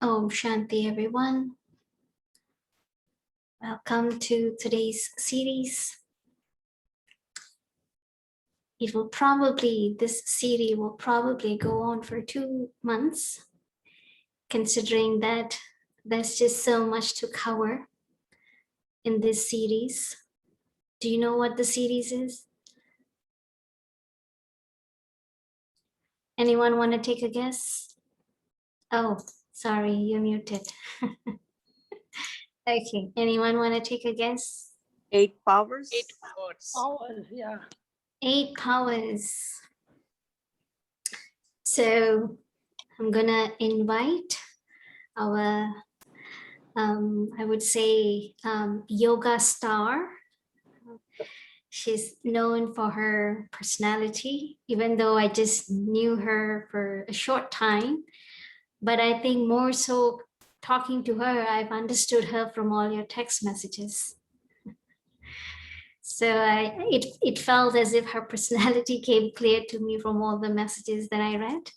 Om Shanti, everyone. Welcome to today's series. This series will probably go on for 2 months, considering that there's just so much to cover in this series. Do you know what the series is? Anyone want to take a guess? Oh, sorry, you're muted. Okay, anyone want to take a guess? 8 powers. 8 powers. Powers, yeah. 8 powers. So I'm gonna invite our, I would say, yoga star. She's known for her personality, even though I just knew her for a short time. But I think more so talking to her, I've understood her from all your text messages. So it felt as if her personality came clear to me from all the messages that I read.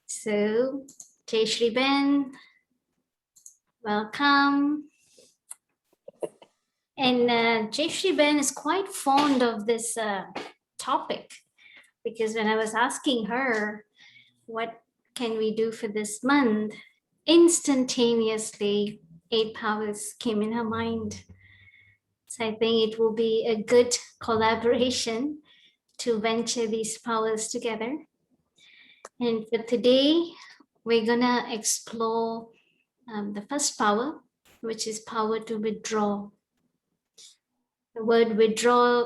So, Jayshree Ben, welcome. And Jayshree Ben is quite fond of this topic, because when I was asking her, what can we do for this month? Instantaneously, 8 powers came in her mind. So I think it will be a good collaboration to venture these powers together. And for today, we're gonna explore the first power, which is power to withdraw. The word withdraw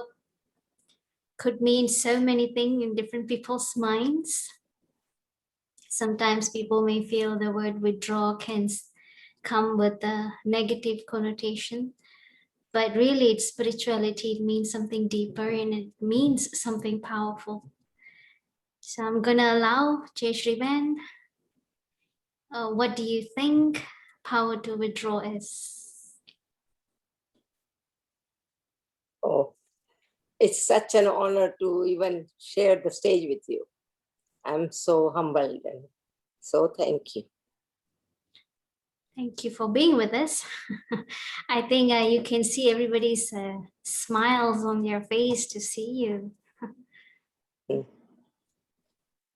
could mean so many things in different people's minds. Sometimes people may feel the word withdraw can come with a negative connotation, but really it's spirituality. It means something deeper and it means something powerful. So I'm gonna allow Jayshree Ben. What do you think power to withdraw is? Oh, it's such an honor to even share the stage with you. I'm so humbled and so thank you. Thank you for being with us. I think you can see everybody's smiles on their face to see you.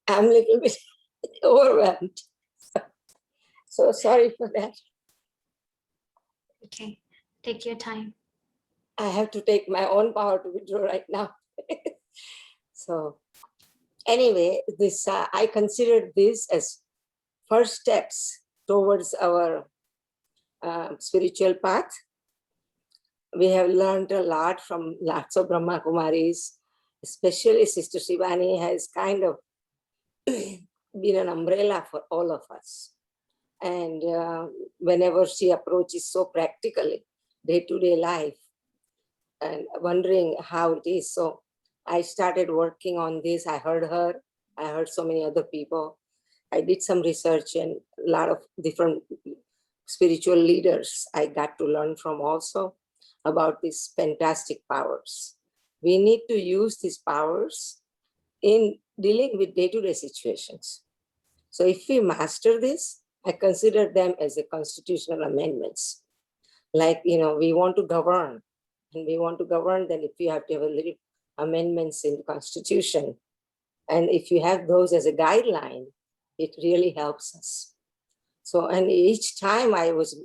I'm a little bit overwhelmed. So sorry for that. Okay, take your time. I have to take my own power to withdraw right now. So anyway, this I consider this as first steps towards our spiritual path. We have learned a lot from lots of Brahma Kumaris, especially Sister Shivani has kind of been an umbrella for all of us. And whenever she approaches so practically day-to-day life and wondering how it is. So I started working on this. I heard her, I heard so many other people. I did some research and a lot of different spiritual leaders I got to learn from also about these fantastic powers. We need to use these powers in dealing with day-to-day situations. So if we master this, I consider them as a constitutional amendments. Like, we want to govern, and we want to govern, then if you have to have a little amendments in the Constitution, and if you have those as a guideline, it really helps us. So, and each time I was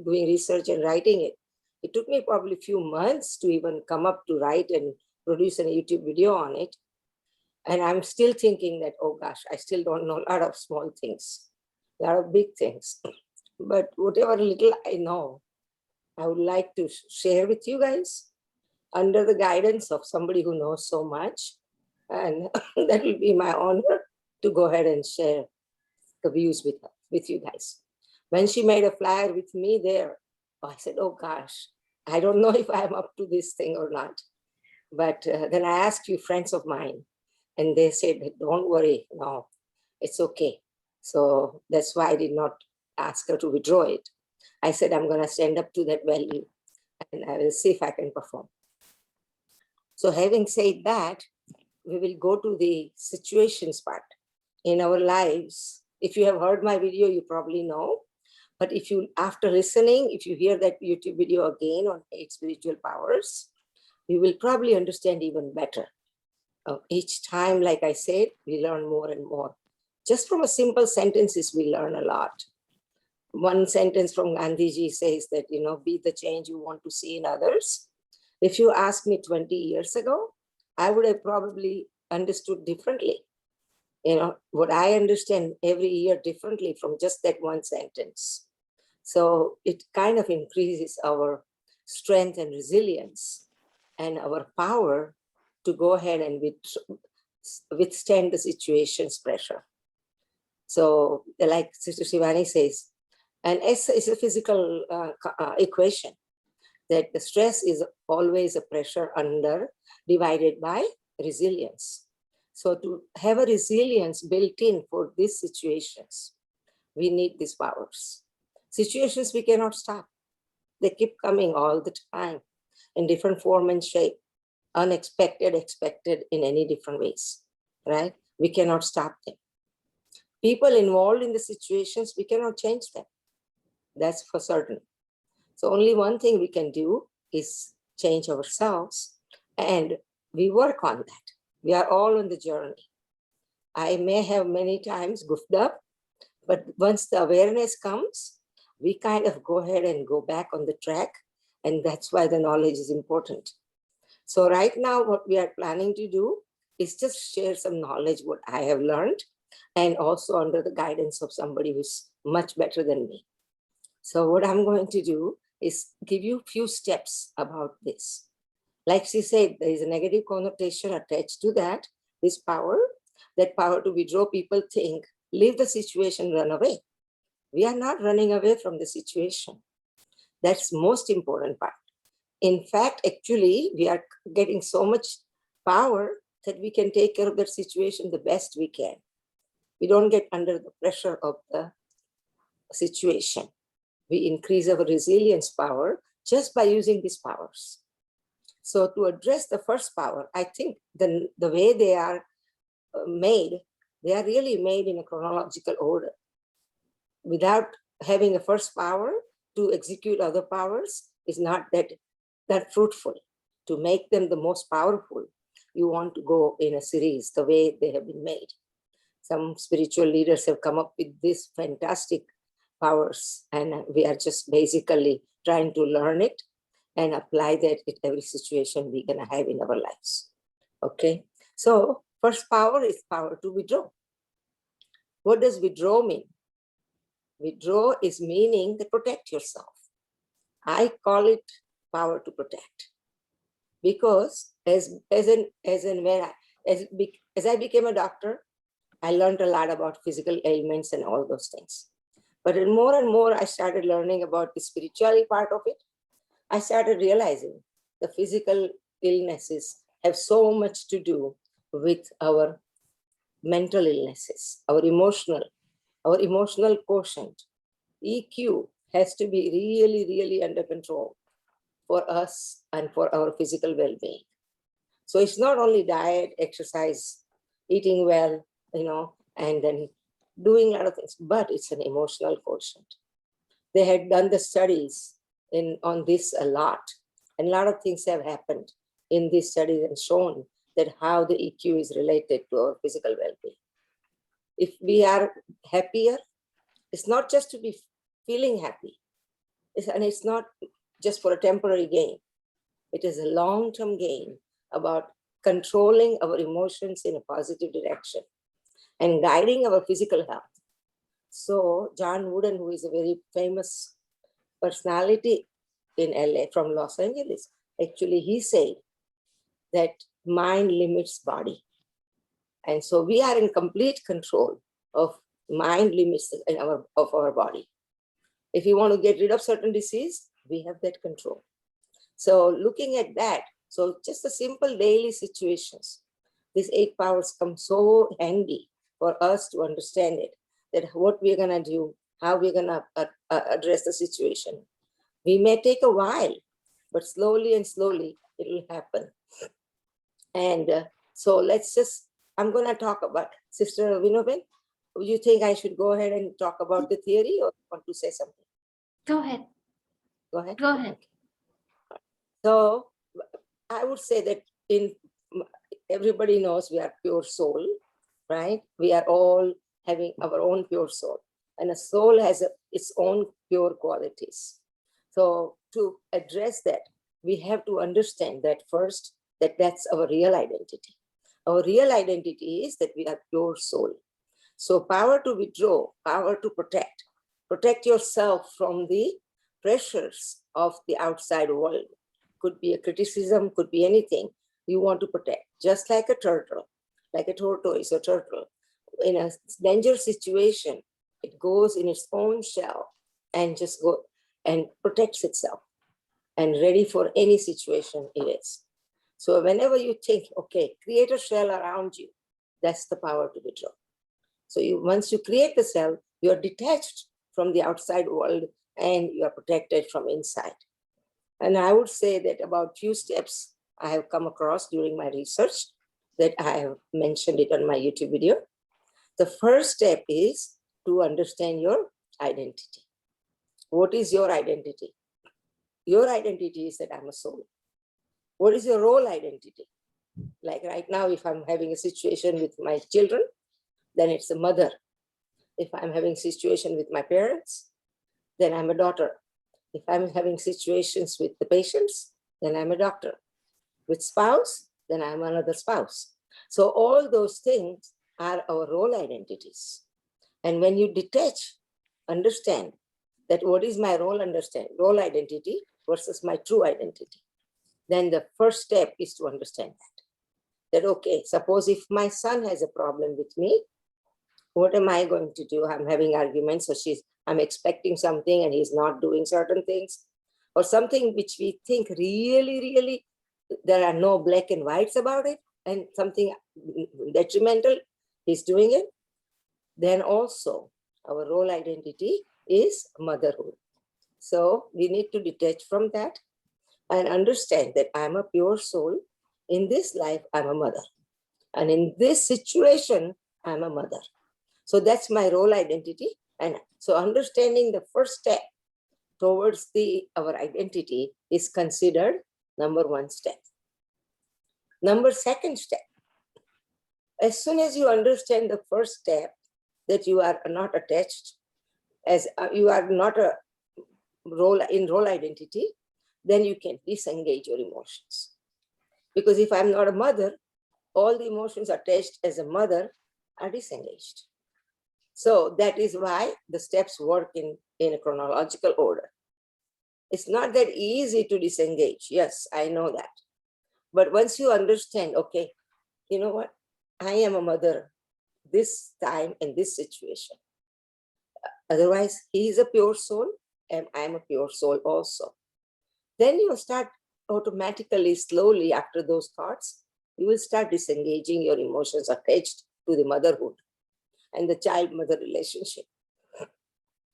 doing research and writing it, it took me probably a few months to even come up to write and produce a YouTube video on it. And I'm still thinking that, oh gosh, I still don't know a lot of small things, a lot of big things. But whatever little I know, I would like to share with you guys under the guidance of somebody who knows so much. And that will be my honor to go ahead and share the views with you guys. When she made a flyer with me there, I said, oh gosh, I don't know if I'm up to this thing or not. But then I asked few friends of mine, and they said, don't worry, no, it's okay. So that's why I did not ask her to withdraw it. I said, I'm going to stand up to that value, and I will see if I can perform. So having said that, we will go to the situations part in our lives If you have heard my video, you probably know. But if you, after listening, if you hear that YouTube video again on 8 spiritual powers, you will probably understand even better. Each time, like I said, we learn more and more. Just from a simple sentences, we learn a lot. One sentence from Gandhiji says that, be the change you want to see in others. If you asked me 20 years ago, I would have probably understood differently. What I understand every year differently from just that one sentence. So it kind of increases our strength and resilience and our power to go ahead and withstand the situation's pressure. So like Sister Shivani says, and S is a physical equation, that the stress is always a pressure under divided by resilience. So to have a resilience built in for these situations, we need these powers. Situations we cannot stop. They keep coming all the time in different form and shape, unexpected, expected in any different ways, right? We cannot stop them. People involved in the situations, we cannot change them. That's for certain. So only one thing we can do is change ourselves, and we work on that. We are all on the journey. I may have many times goofed up, but once the awareness comes, we kind of go ahead and go back on the track. And that's why the knowledge is important. So right now, what we are planning to do is just share some knowledge, what I have learned, and also under the guidance of somebody who's much better than me. So what I'm going to do is give you a few steps about this. Like she said, there is a negative connotation attached to that, this power, that power to withdraw. People think, leave the situation, run away. We are not running away from the situation. That's most important part. In fact, actually, we are getting so much power that we can take care of that situation the best we can. We don't get under the pressure of the situation. We increase our resilience power just by using these powers. So to address the first power, I think the way they are made, they are really made in a chronological order. Without having a first power to execute other powers is not that fruitful. To make them the most powerful, you want to go in a series the way they have been made. Some spiritual leaders have come up with these fantastic powers, and we are just basically trying to learn it and apply that in every situation we're gonna have in our lives. Okay, so first power is power to withdraw. What does withdraw mean? Withdraw is meaning to protect yourself. I call it power to protect, because as I became a doctor, I learned a lot about physical ailments and all those things. But more and more I started learning about the spirituality part of it. I started realizing the physical illnesses have so much to do with our mental illnesses, our emotional quotient. EQ has to be really, really under control for us and for our physical well-being. So it's not only diet, exercise, eating well, and then doing a lot of things, but it's an emotional quotient. They had done the studies on this a lot, and a lot of things have happened in these studies and shown that how the EQ is related to our physical well-being. If we are happier, it's not just to be feeling happy, and it's not just for a temporary gain. It is a long-term gain about controlling our emotions in a positive direction and guiding our physical health. So John Wooden, who is a very famous personality in LA from Los Angeles, actually he said that mind limits body. And so we are in complete control of mind limits of our body. If you want to get rid of certain disease, we have that control. So looking at that, so just the simple daily situations, these 8 powers come so handy for us to understand it, that what we're gonna do, how we're gonna address the situation. We may take a while, but slowly and slowly it will happen. And so I'm gonna talk about Sister Vino. you think I should go ahead and talk about the theory, or want to say something? Go ahead. Go ahead. Go ahead. Okay. So I would say that everybody knows we are pure soul, right? We are all having our own pure soul, and a soul has its own pure qualities. So to address that, we have to understand that first, that that's our real identity. Our real identity is that we are pure soul. So power to withdraw, power to protect. Protect yourself from the pressures of the outside world. Could be a criticism, could be anything you want to protect. Just like a turtle, like a tortoise or turtle. In a danger situation, it goes in its own shell and just go and protects itself and ready for any situation it is. So whenever you think, okay, create a shell around you, that's the power to withdraw. So once you create the cell, you are detached from the outside world and you are protected from inside. And I would say that about few steps I have come across during my research that I have mentioned it on my YouTube video. The first step is to understand your identity. What is your identity? Your identity is that I'm a soul. What is your role identity? Like right now, if I'm having a situation with my children, then it's a mother. If I'm having situation with my parents, then I'm a daughter. If I'm having situations with the patients, then I'm a doctor. With spouse, then I'm another spouse. So all those things are our role identities. And when you detach, understand that what is my role identity versus my true identity, then the first step is to understand that okay, suppose if my son has a problem with me, what am I going to do? I'm having arguments, so I'm expecting something and he's not doing certain things, or something which we think really, there are no black and whites about it, and something detrimental, he's doing it. Then also our role identity is motherhood. So we need to detach from that and understand that I'm a pure soul. In this life, I'm a mother. And in this situation, I'm a mother. So that's my role identity. And so understanding the first step towards our identity is considered number one step. Second step, as soon as you understand the first step, that you are not attached, as you are not a role identity, then you can disengage your emotions. Because if I'm not a mother, all the emotions attached as a mother are disengaged. So that is why the steps work in a chronological order. It's not that easy to disengage. Yes, I know that. But once you understand, okay, you know what? I am a mother this time in this situation. Otherwise, he is a pure soul and I am a pure soul also. Then you start automatically, slowly after those thoughts, you will start disengaging your emotions attached to the motherhood and the child-mother relationship.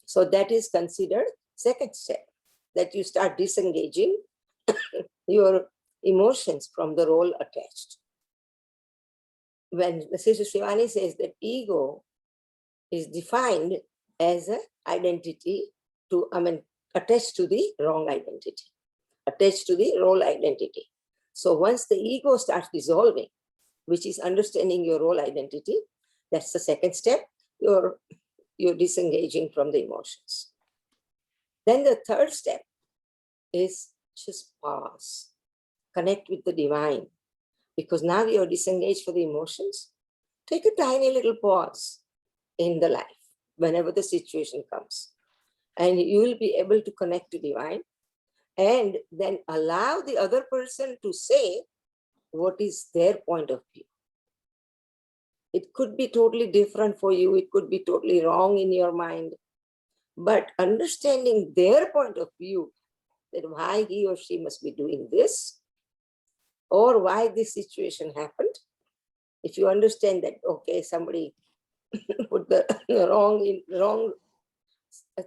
So that is considered second step, that you start disengaging your emotions from the role attached. When Sister Shivani says that ego is defined as an identity attached to the wrong identity, attached to the role identity. So once the ego starts dissolving, which is understanding your role identity, that's the second step. You're disengaging from the emotions. Then the third step is just pause, connect with the divine, because now you're disengaged from the emotions. Take a tiny little pause in the life whenever the situation comes, and you will be able to connect to divine, and then allow the other person to say what is their point of view. It could be totally different for you. It could be totally wrong in your mind. But understanding their point of view, that why he or she must be doing this, or why this situation happened. If you understand that, okay, somebody put the wrong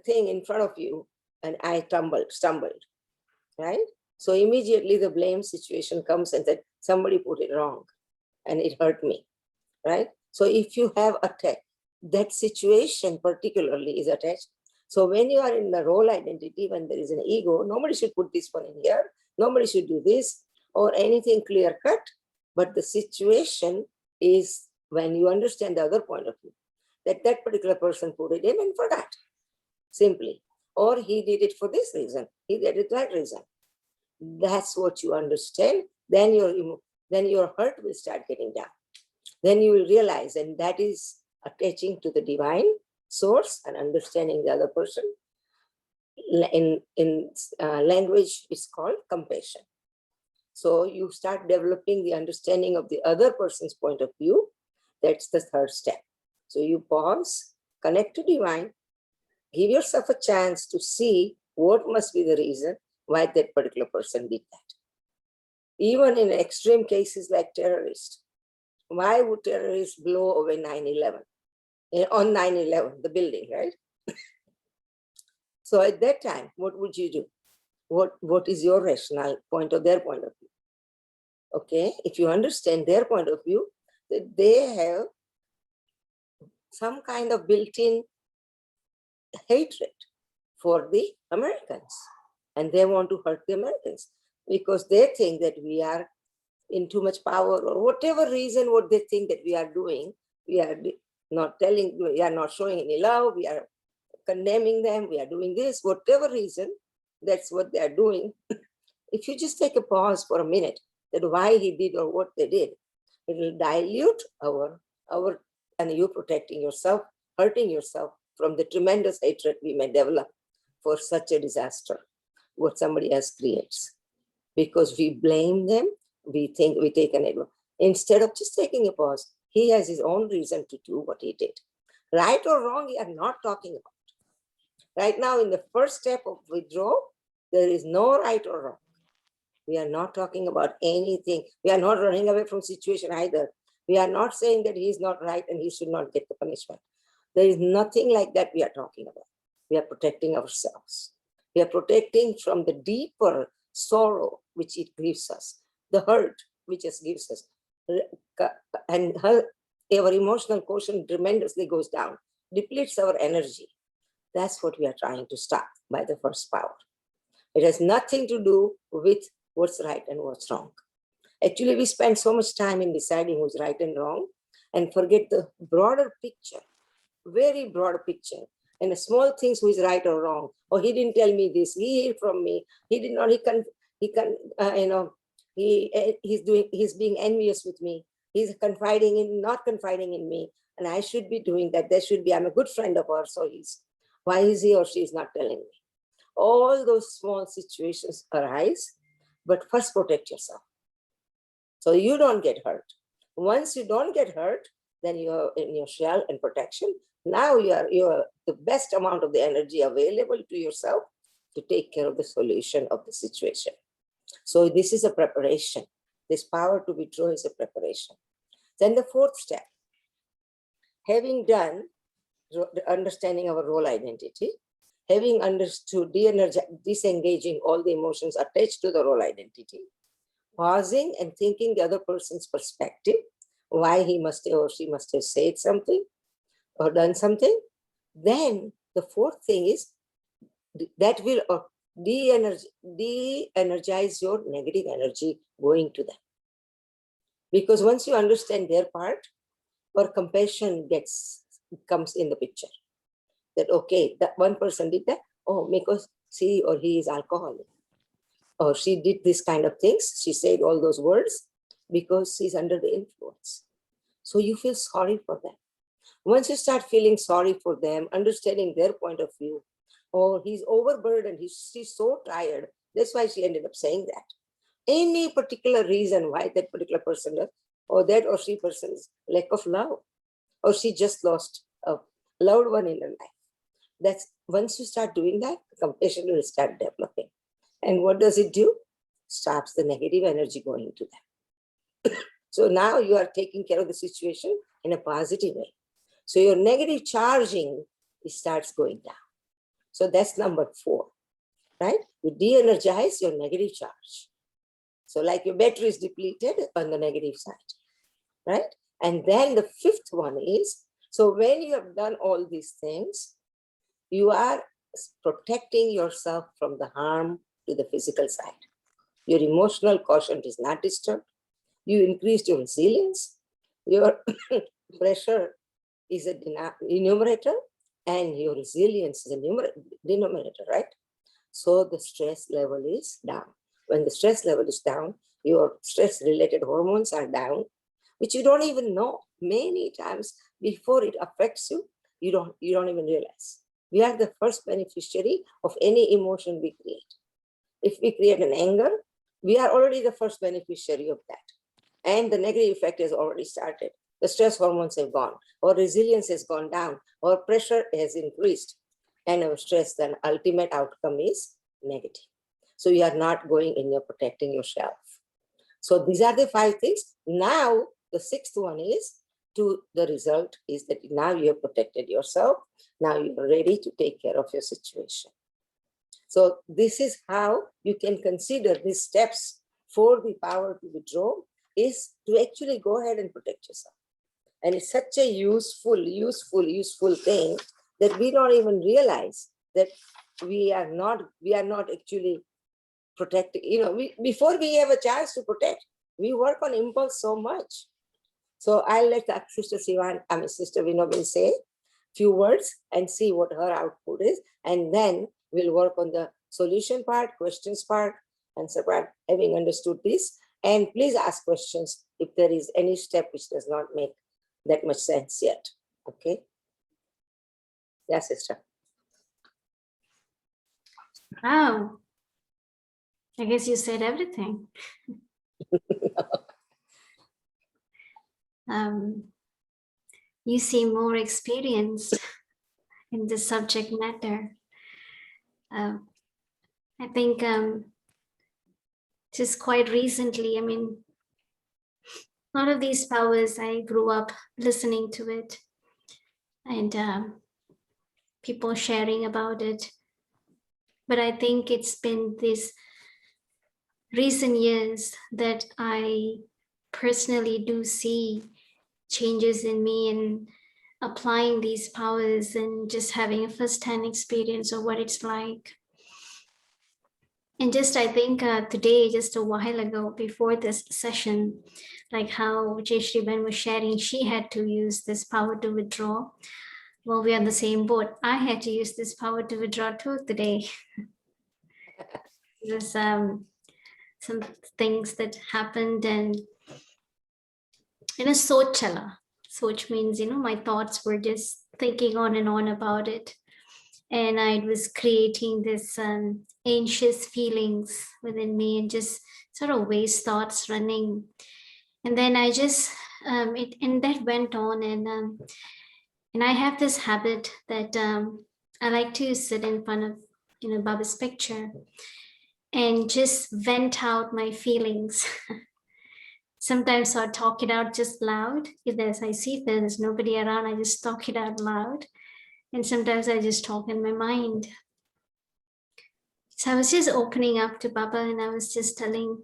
thing in front of you and I stumbled, right? So immediately the blame situation comes and that somebody put it wrong and it hurt me, right? So if you have attack, that situation particularly is attached. So when you are in the role identity, when there is an ego, nobody should put this one in here, nobody should do this or anything clear cut. But the situation is when you understand the other point of view, that that particular person put it in and for that, simply. Or he did it for this reason, he did it that reason. That's what you understand. Then your hurt will start getting down. Then you will realize, and that is attaching to the divine source and understanding the other person. In language, it's called compassion. So you start developing the understanding of the other person's point of view. That's the third step. So you pause, connect to divine, give yourself a chance to see what must be the reason why that particular person did that. Even in extreme cases like terrorists, why would terrorists blow away 9/11? On 9/11, the building, right? So at that time, what would you do? What is your rational point of their point of view? Okay, if you understand their point of view, that they have some kind of built-in hatred for the Americans, and they want to hurt the Americans because they think that we are in too much power, or whatever reason, what they think that we are doing, we are not telling, we are not showing any love, we are condemning them, we are doing this, whatever reason, that's what they are doing. If you just take a pause for a minute, that why he did or what they did, it will dilute our, and you protecting yourself, hurting yourself from the tremendous hatred we may develop for such a disaster, what somebody else creates. Because we blame them, we think we take an advantage. Instead of just taking a pause, he has his own reason to do what he did. Right or wrong, we are not talking about. Right now, in the first step of withdrawal, there is no right or wrong. We are not talking about anything. We are not running away from situation either. We are not saying that he is not right and he should not get the punishment. There is nothing like that we are talking about. We are protecting ourselves. We are protecting from the deeper sorrow which it gives us, the hurt which it gives us. And our emotional quotient tremendously goes down, depletes our energy. That's what we are trying to stop by the first power. It has nothing to do with what's right and what's wrong. Actually, we spend so much time in deciding who's right and wrong and forget the broader picture, very broad picture. And the small things who is right or wrong. Oh, he didn't tell me this, he hid from me, he did not, he's being envious with me. He's not confiding in me. And I should be doing that. There should be, I'm a good friend of hers, so why is he or she is not telling me? All those small situations arise, but first protect yourself, so you don't get hurt. Once you don't get hurt, then you're in your shell and protection. Now you are the best amount of the energy available to yourself to take care of the solution of the situation. So this is a preparation. This power to withdraw is a preparation. Then the fourth step, having done the understanding our role identity, having understood disengaging all the emotions attached to the role identity, pausing and thinking the other person's perspective, why he must or she must have said something or done something. Then the fourth thing is that will de-energize your negative energy going to them. Because once you understand their part, or compassion comes in the picture. That okay, that one person did that, oh, because she or he is alcoholic, or she did this kind of things, she said all those words because she's under the influence. So you feel sorry for them. Once you start feeling sorry for them, understanding their point of view, oh, he's overburdened, she's so tired, that's why she ended up saying that. Any particular reason why that particular person does, or that or she person's lack of love, or she just lost a loved one in her life. That's once you start doing that, compassion will start developing. And what does it do? Stops the negative energy going to them. So now you are taking care of the situation in a positive way. So your negative charging starts going down. So that's number 4, right? You de-energize your negative charge. So like your battery is depleted on the negative side, right? And then the 5th one is So when you have done all these things, you are protecting yourself from the harm to the physical side. Your emotional quotient is not disturbed. You increased your resilience. Your pressure is a numerator and your resilience is a denominator, right? So the stress level is down. When the stress level is down, your stress-related hormones are down, which you don't even know. Many times before it affects you, you don't even realize. We are the first beneficiary of any emotion we create. If we create an anger, we are already the first beneficiary of that. And the negative effect has already started. The stress hormones have gone, or resilience has gone down, or pressure has increased. And our stress, then ultimate outcome is negative. So you are not going in, you're protecting yourself. So these are the 5 things. Now, the 6th one is the result is that now you have protected yourself. Now you're ready to take care of your situation. So this is how you can consider these steps for the power to withdraw, is to actually go ahead and protect yourself. And it's such a useful thing that we don't even realize that we are not actually protecting. Before we have a chance to protect, we work on impulse so much. So I'll let Sister Vino will say a few words and see what her output is. And then we'll work on the solution part, questions part, and so having understood this. And please ask questions if there is any step which does not make that much sense yet. Okay? Yes, sister. Wow. I guess you said everything. You seem more experienced in this subject matter. I think just quite recently, a lot of these powers, I grew up listening to it and people sharing about it. But I think it's been these recent years that I personally do see changes in me and applying these powers and just having a first-hand experience of what it's like. And just, I think today, just a while ago, before this session, like how Jayshree was sharing, she had to use this power to withdraw. Well, we're on the same boat. I had to use this power to withdraw too today. There's some things that happened, and soch means, my thoughts were just thinking on and on about it. And I was creating this anxious feelings within me and just sort of waste thoughts running. And then I just, and that went on. And I have this habit that I like to sit in front of, Baba's picture and just vent out my feelings. Sometimes I talk it out just loud. I see there's nobody around, I just talk it out loud. And sometimes I just talk in my mind. So I was just opening up to Baba and I was just telling,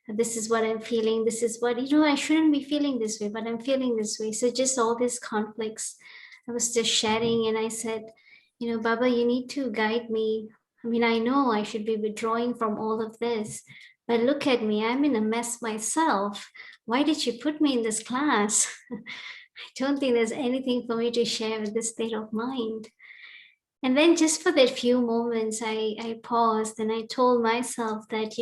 this is what I'm feeling. This is what, I shouldn't be feeling this way, but I'm feeling this way. So just all these conflicts, I was just sharing and I said, Baba, you need to guide me. I know I should be withdrawing from all of this, but look at me, I'm in a mess myself. Why did you put me in this class? I don't think there's anything for me to share with this state of mind. And then just for that few moments, I paused and I told myself that,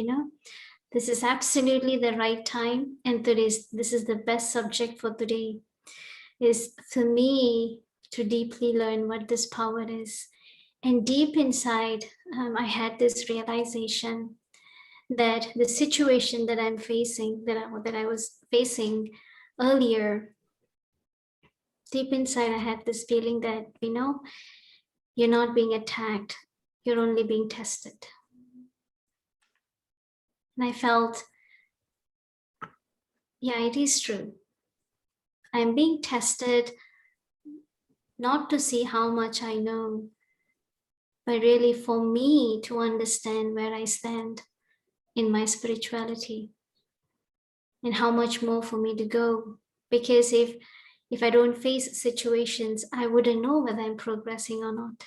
this is absolutely the right time. And this is the best subject for today, is for me to deeply learn what this power is. And deep inside, I had this realization that the situation that I'm facing, that I was facing earlier, deep inside, I had this feeling that, you're not being attacked, you're only being tested. And I felt, yeah, it is true. I'm being tested not to see how much I know, but really for me to understand where I stand in my spirituality and how much more for me to go. Because if if I don't face situations, I wouldn't know whether I'm progressing or not.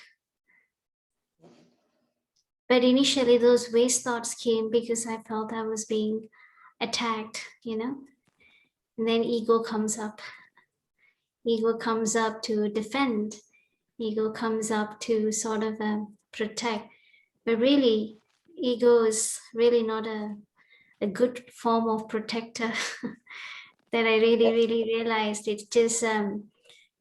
But initially, those waste thoughts came because I felt I was being attacked, and then ego comes up. Ego comes up to defend. Ego comes up to sort of protect. But really, ego is really not a good form of protector that I really realized. It just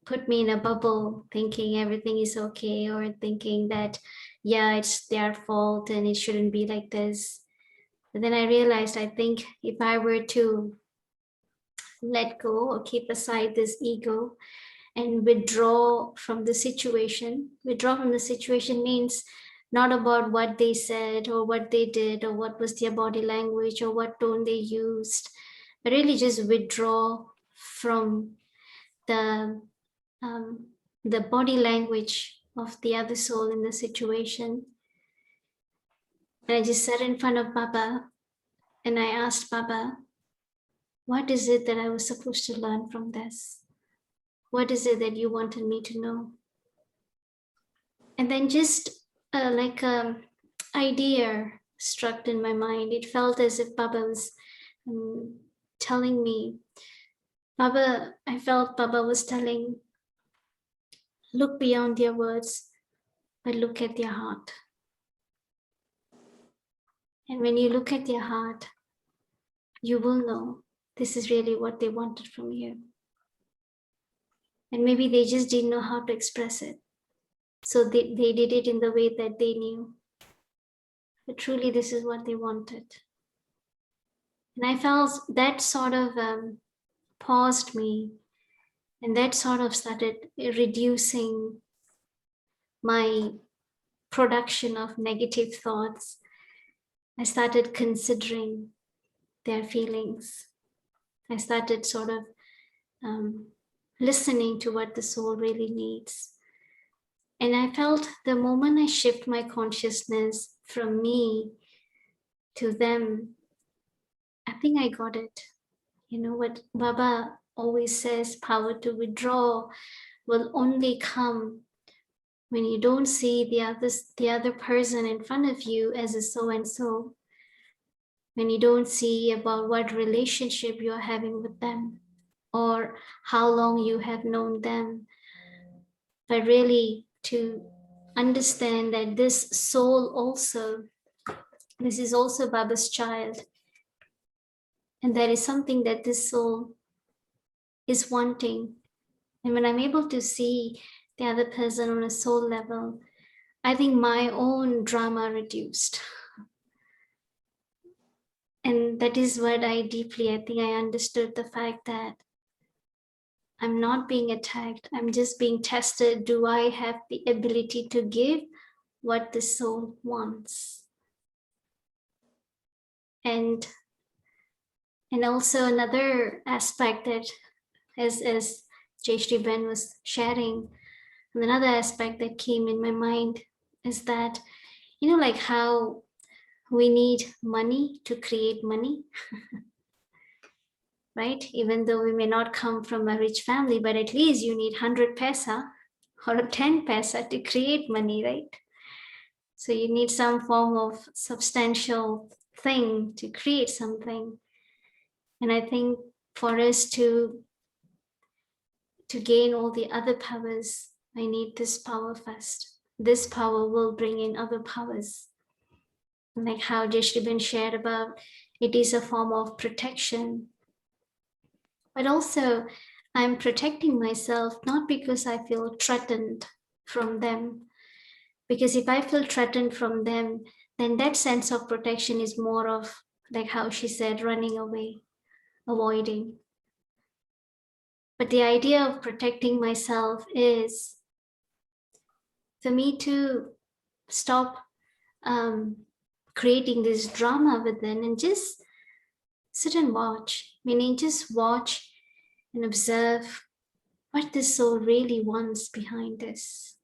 put me in a bubble thinking everything is okay, or thinking that, yeah, it's their fault and it shouldn't be like this. But then I realized, I think if I were to let go or keep aside this ego and withdraw from the situation. Withdraw from the situation means not about what they said or what they did or what was their body language or what tone they used, but really just withdraw from the um, the body language of the other soul in the situation. And I just sat in front of Baba and I asked Baba, what is it that I was supposed to learn from this? What is it that you wanted me to know? And then just like a idea struck in my mind. It felt as if Baba was telling me, I felt Baba was telling, look beyond their words, but look at their heart. And when you look at their heart, you will know this is really what they wanted from you. And maybe they just didn't know how to express it. So they did it in the way that they knew. But truly, this is what they wanted. And I felt that sort of paused me, and that sort of started reducing my production of negative thoughts. I started considering their feelings. I started sort of listening to what the soul really needs. And I felt the moment I shift my consciousness from me to them, I think I got it. You know what Baba always says, power to withdraw will only come when you don't see the other person in front of you as a so and so, when you don't see about what relationship you're having with them or how long you have known them, but really to understand that this soul also, this is also Baba's child, and that is something that this soul is wanting. And when I'm able to see the other person on a soul level, I think my own drama reduced. And that is what I think I understood, the fact that I'm not being attacked. I'm just being tested. Do I have the ability to give what the soul wants? And also another aspect that, as Jayshree Ben was sharing, another aspect that came in my mind is that, like how we need money to create money, right? Even though we may not come from a rich family, but at least you need 100 paisa or 10 paisa to create money, right? So you need some form of substantial thing to create something. And I think for us to gain all the other powers, I need this power first. This power will bring in other powers. Like how Jayshree Ben shared about, it is a form of protection. But also, I'm protecting myself not because I feel threatened from them. Because if I feel threatened from them, then that sense of protection is more of, like how she said, running away, avoiding. But the idea of protecting myself is for me to stop creating this drama within and just sit and watch, meaning just watch and observe what the soul really wants behind this.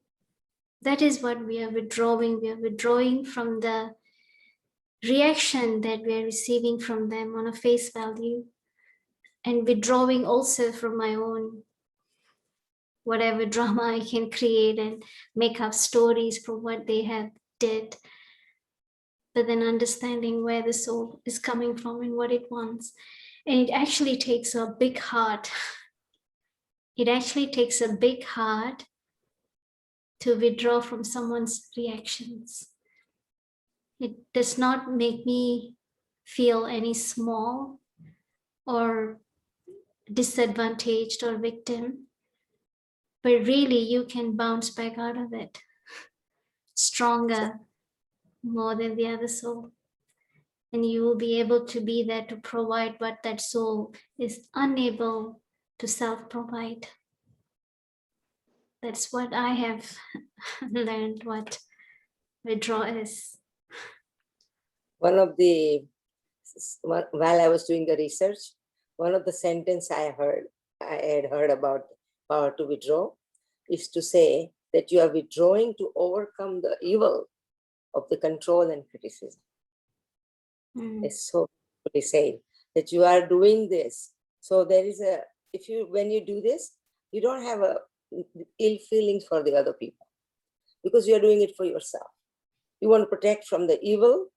That is what we are withdrawing. We are withdrawing from the reaction that we are receiving from them on a face value, and withdrawing also from my own whatever drama I can create and make up stories for what they have did. But then understanding where the soul is coming from and what it wants. And it actually takes a big heart. It actually takes a big heart to withdraw from someone's reactions. It does not make me feel any small or disadvantaged or victim, but really you can bounce back out of it stronger, more than the other soul. And you will be able to be there to provide what that soul is unable to self-provide. That's what I have learned what withdrawal is. One of the, while I was doing the research, one of the sentence I had heard about power to withdraw is to say that you are withdrawing to overcome the evil of the control and criticism. It's so beautifully said that you are doing this. So there is a, when you do this, you don't have a ill feelings for the other people because you are doing it for yourself. You want to protect from the evil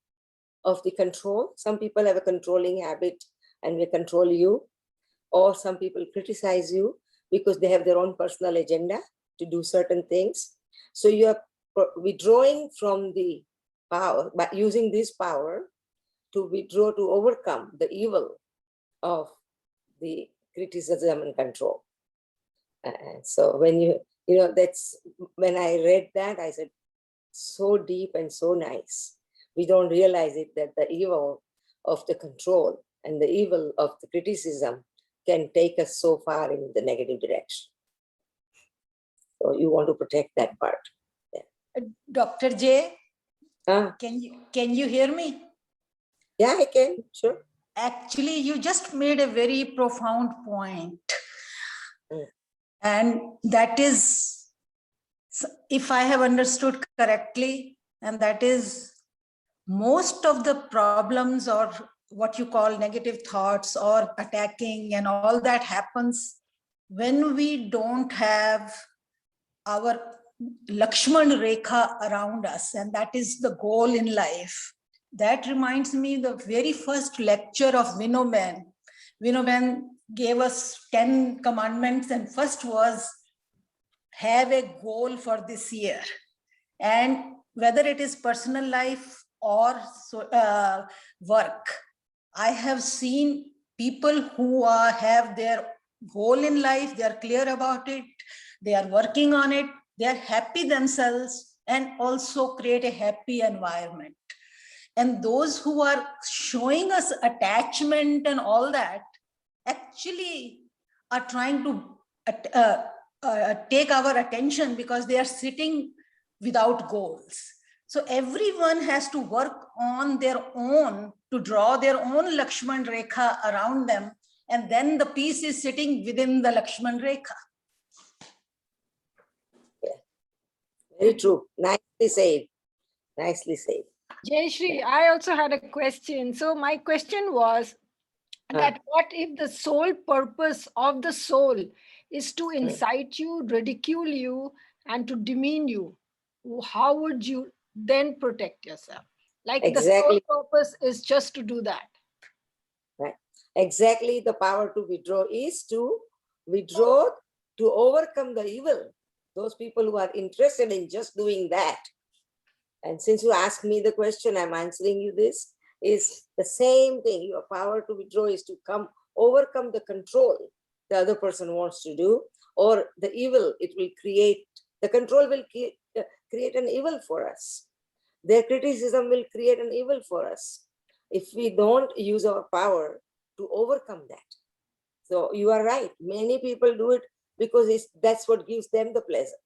of the control. Some people have a controlling habit and will control you, or some people criticize you because they have their own personal agenda to do certain things. So you are withdrawing from the power, by using this power to withdraw, to overcome the evil of the criticism and control. So when that's when I read that, I said, so deep and so nice. We don't realize it, that the evil of the control and the evil of the criticism can take us so far in the negative direction. So you want to protect that part. Yeah. Dr. J, Huh? can you hear me? Yeah, I can, sure. Actually, you just made a very profound point. And that is, if I have understood correctly, and that is most of the problems or what you call negative thoughts or attacking and all that happens when we don't have our Lakshman Rekha around us, and that is the goal in life. That reminds me the very first lecture of Vino. Vino gave us 10 commandments, and first was have a goal for this year. And whether it is personal life or work, I have seen people who have their goal in life, they are clear about it, they are working on it, they are happy themselves and also create a happy environment. And those who are showing us attachment and all that actually are trying to take our attention because they are sitting without goals. So everyone has to work on their own to draw their own Lakshman Rekha around them, and then the peace is sitting within the Lakshman Rekha. Yeah. Very true. Nicely said. Nicely said. Jayshree, I also had a question. So my question was that what if the sole purpose of the soul is to incite you, ridicule you, and to demean you? How would you then protect yourself? Like Exactly. the sole purpose is just to do that. Right. Exactly. The power to withdraw is to withdraw to overcome the evil. Those people who are interested in just doing that. And since you asked me the question, I'm answering you this, is the same thing. Your power to withdraw is to overcome the control the other person wants to do, or the evil it will create. The control will create an evil for us. Their criticism will create an evil for us if we don't use our power to overcome that. So you are right. Many people do it because that's what gives them the pleasure.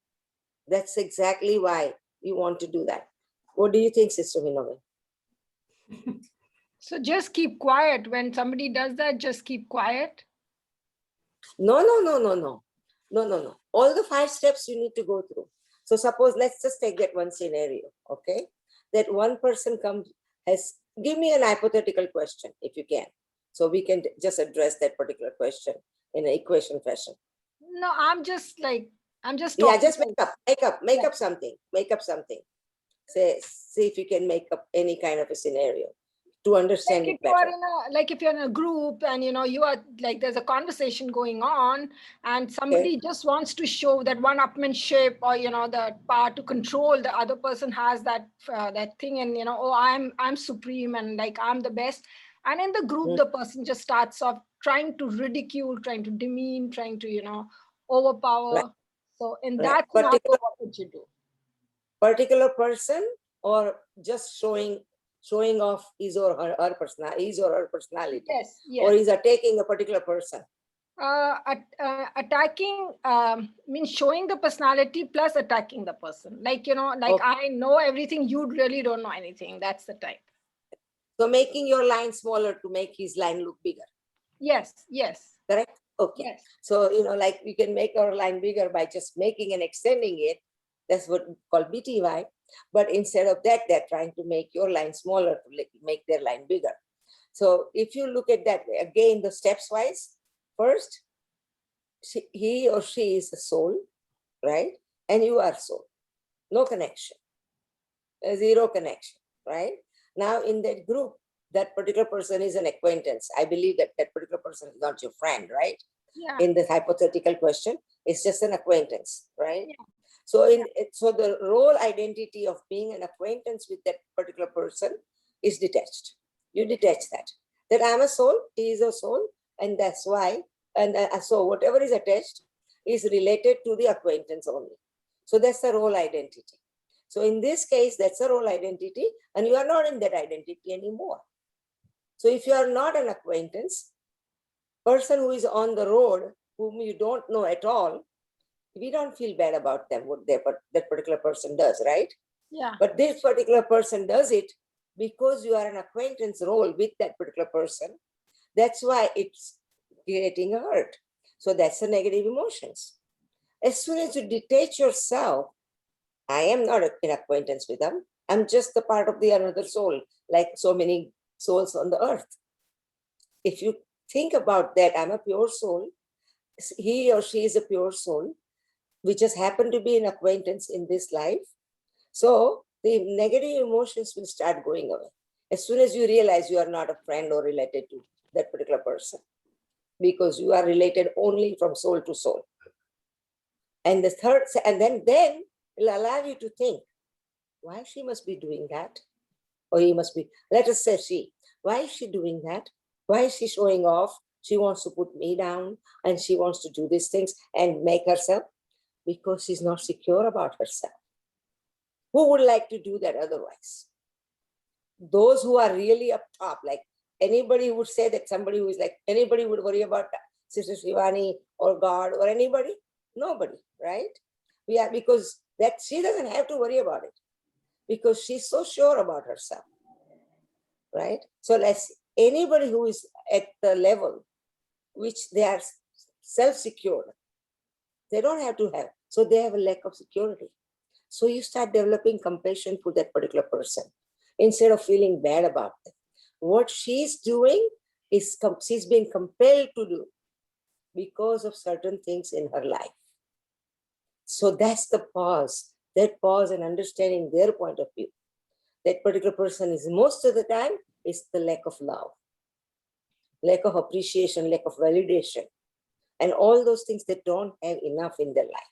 That's exactly why you want to do that. What do you think, Sister Vinova? So just keep quiet. When somebody does that, just keep quiet. No. All the 5 steps you need to go through. So suppose, let's just take that one scenario, okay? That one person give me an hypothetical question if you can. So we can just address that particular question in an equation fashion. No, I'm just like I'm just Yeah, talking. just make up something. Say, see if you can make up any kind of a scenario to understand Like if it you are better. in a, like if you're in a group and you are like, there's a conversation going on and Okay. somebody just wants to show that one upmanship, or the power to control, the other person has that thing, and oh, I'm supreme and like I'm the best. And in the group, Mm, the person just starts off trying to ridicule, trying to demean, trying to right, overpower. So in right. that scenario, what would you do? Particular person, or just showing off his or her personality, Yes, or yes. is attacking a particular person. Attacking means showing the personality plus attacking the person. Like, like Okay. I know everything, you really don't know anything. That's the type. So making your line smaller to make his line look bigger. Yes, yes, Correct? Okay. yes. So, like we can make our line bigger by just making and extending it. That's what we call BTY. But instead of that, they're trying to make your line smaller to make their line bigger. So if you look at that way, again, the steps wise, first, he or she is the soul, right? And you are soul. No connection. Zero connection, right? Now in that group, that particular person is an acquaintance. I believe that that particular person is not your friend, right? Yeah, In this hypothetical question, it's just an acquaintance, right? yeah, So yeah. so the role identity of being an acquaintance with that particular person is detached. You detach that I'm a soul, he is a soul, and that's why. And so whatever is attached is related to the acquaintance only. So that's the role identity. So in this case, that's a role identity, and you are not in that identity anymore. So if you are not an acquaintance, person who is on the road, whom you don't know at all, we don't feel bad about them, what that particular person does, right? Yeah. But this particular person does it because you are an acquaintance role with that particular person. That's why it's creating a hurt. So that's the negative emotions. As soon as you detach yourself, I am not in acquaintance with them. I'm just a part of the another soul, like so many souls on the earth. If you think about that, I'm a pure soul. He or she is a pure soul. We just happen to be an acquaintance in this life. So the negative emotions will start going away as soon as you realize you are not a friend or related to that particular person, because you are related only from soul to soul. And the third, and then it'll allow you to think, why she must be doing that? Or he must be, let us say she, why is she doing that? Why is she showing off? She wants to put me down and she wants to do these things and make herself, because she's not secure about herself. Who would like to do that otherwise? Those who are really up top, like anybody would say that somebody who is like, anybody would worry about Sister Shivani or God or anybody? Nobody, right? We are, because that she doesn't have to worry about it because she's so sure about herself, right? So let's, anybody who is at the level which they are self-secure, they don't have to have, so they have a lack of security. So you start developing compassion for that particular person instead of feeling bad about them. What she's doing is she's being compelled to do because of certain things in her life. So that's the pause, that pause and understanding their point of view. That particular person is most of the time is the lack of love, lack of appreciation, lack of validation, and all those things they don't have enough in their life.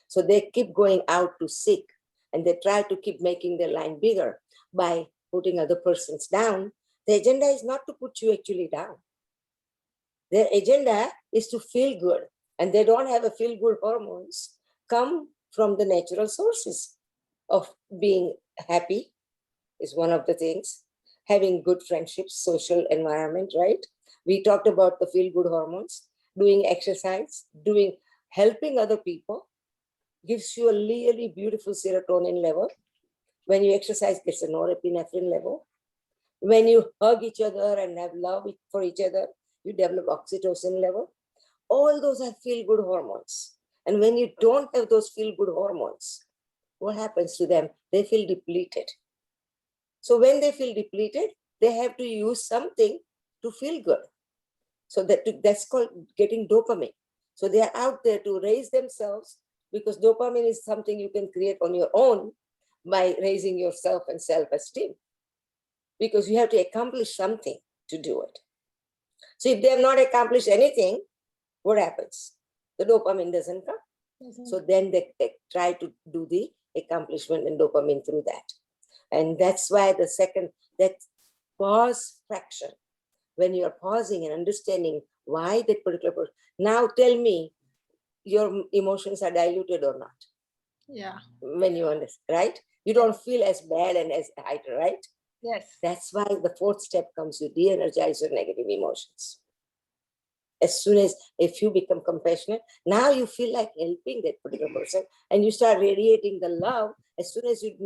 So they keep going out to seek, and they try to keep making their line bigger by putting other persons down. The agenda is not to put you actually down. Their agenda is to feel good, and they don't have a feel good hormones come from the natural sources of being happy is one of the things, having good friendships, social environment, right? We talked about the feel good hormones, doing exercise, helping other people gives you a really beautiful serotonin level. When you exercise, it's a norepinephrine level. When you hug each other and have love for each other, you develop oxytocin level. All those are feel-good hormones. And when you don't have those feel-good hormones, what happens to them? They feel depleted. So when they feel depleted, they have to use something to feel good. So that's called getting dopamine. So they are out there to raise themselves because dopamine is something you can create on your own by raising yourself and self-esteem, because you have to accomplish something to do it. So if they have not accomplished anything, what happens? The dopamine doesn't come. So then they try to do the accomplishment and dopamine through that. And that's why the second, that pause fraction, when you're pausing and understanding why that particular person, now tell me your emotions are diluted or not. Yeah. When you understand, right? You don't feel as bad and as heightened, right? Yes. That's why the fourth step comes, you de-energize your negative emotions. As soon as, if you become compassionate, now you feel like helping that particular person and you start radiating the love. As soon as you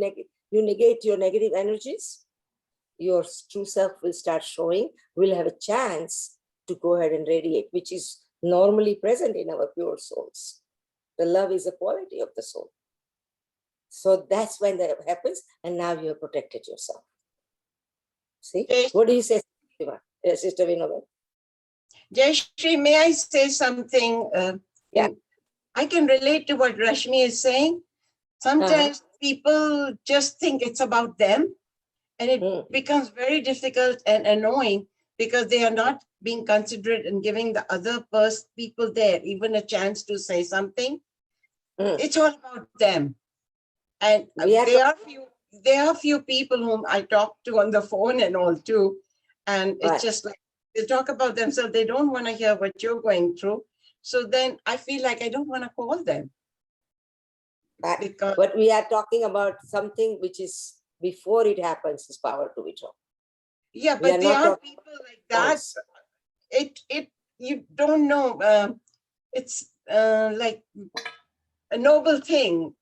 negate your negative energies, your true self will start showing, will have a chance to go ahead and radiate, which is normally present in our pure souls. The love is a quality of the soul. So that's when that happens, and now you have protected yourself. See? Yes. What do you say, Sister Vino? Jayshree, may I say something? Yeah. I can relate to what Rashmi is saying. Sometimes people just think it's about them, and it becomes very difficult and annoying because they are not being considerate and giving the other people there even a chance to say something. It's all about them. And there are few people whom I talk to on the phone and all too. And it's just like, they talk about themselves. They don't want to hear what you're going through. So then I feel like I don't want to call them. But we are talking about something which is before it happens, is power to withdraw. Yeah, but there are people like that. You don't know. It's like a noble thing,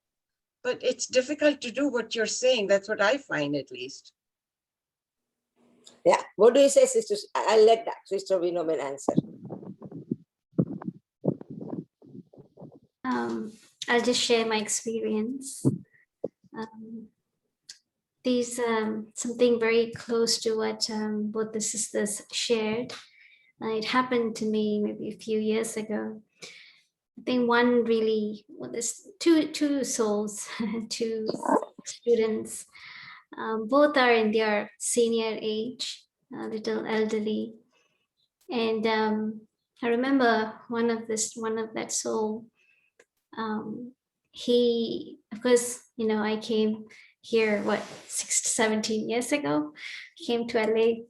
but it's difficult to do what you're saying. That's what I find, at least. Yeah. What do you say, sisters? I'll let that Sister Vino answer. I'll just share my experience. These something very close to what both the sisters shared. It happened to me maybe a few years ago. I think one really, well, there's two souls, two students. Both are in their senior age, a little elderly, and I remember one of that soul. He, of course, I came here 17 years ago. Came to LA.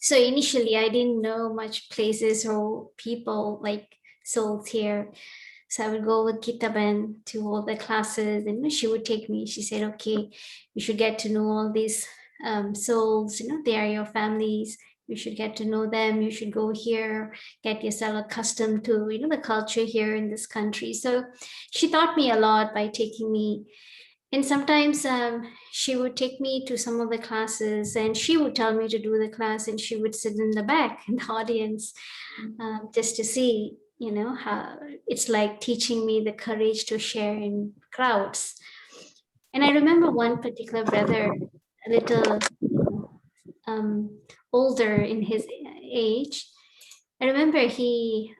So initially, I didn't know much places or people like souls here. So I would go with Kitaben to all the classes, and she would take me. She said, "Okay, you should get to know all these souls. They are your families. You should get to know them. You should go here, get yourself accustomed to the culture here in this country." So she taught me a lot by taking me. And sometimes she would take me to some of the classes, and she would tell me to do the class, and she would sit in the back in the audience just to see, how it's like teaching me the courage to share in crowds. And I remember one particular brother, a little older in his age. I remember he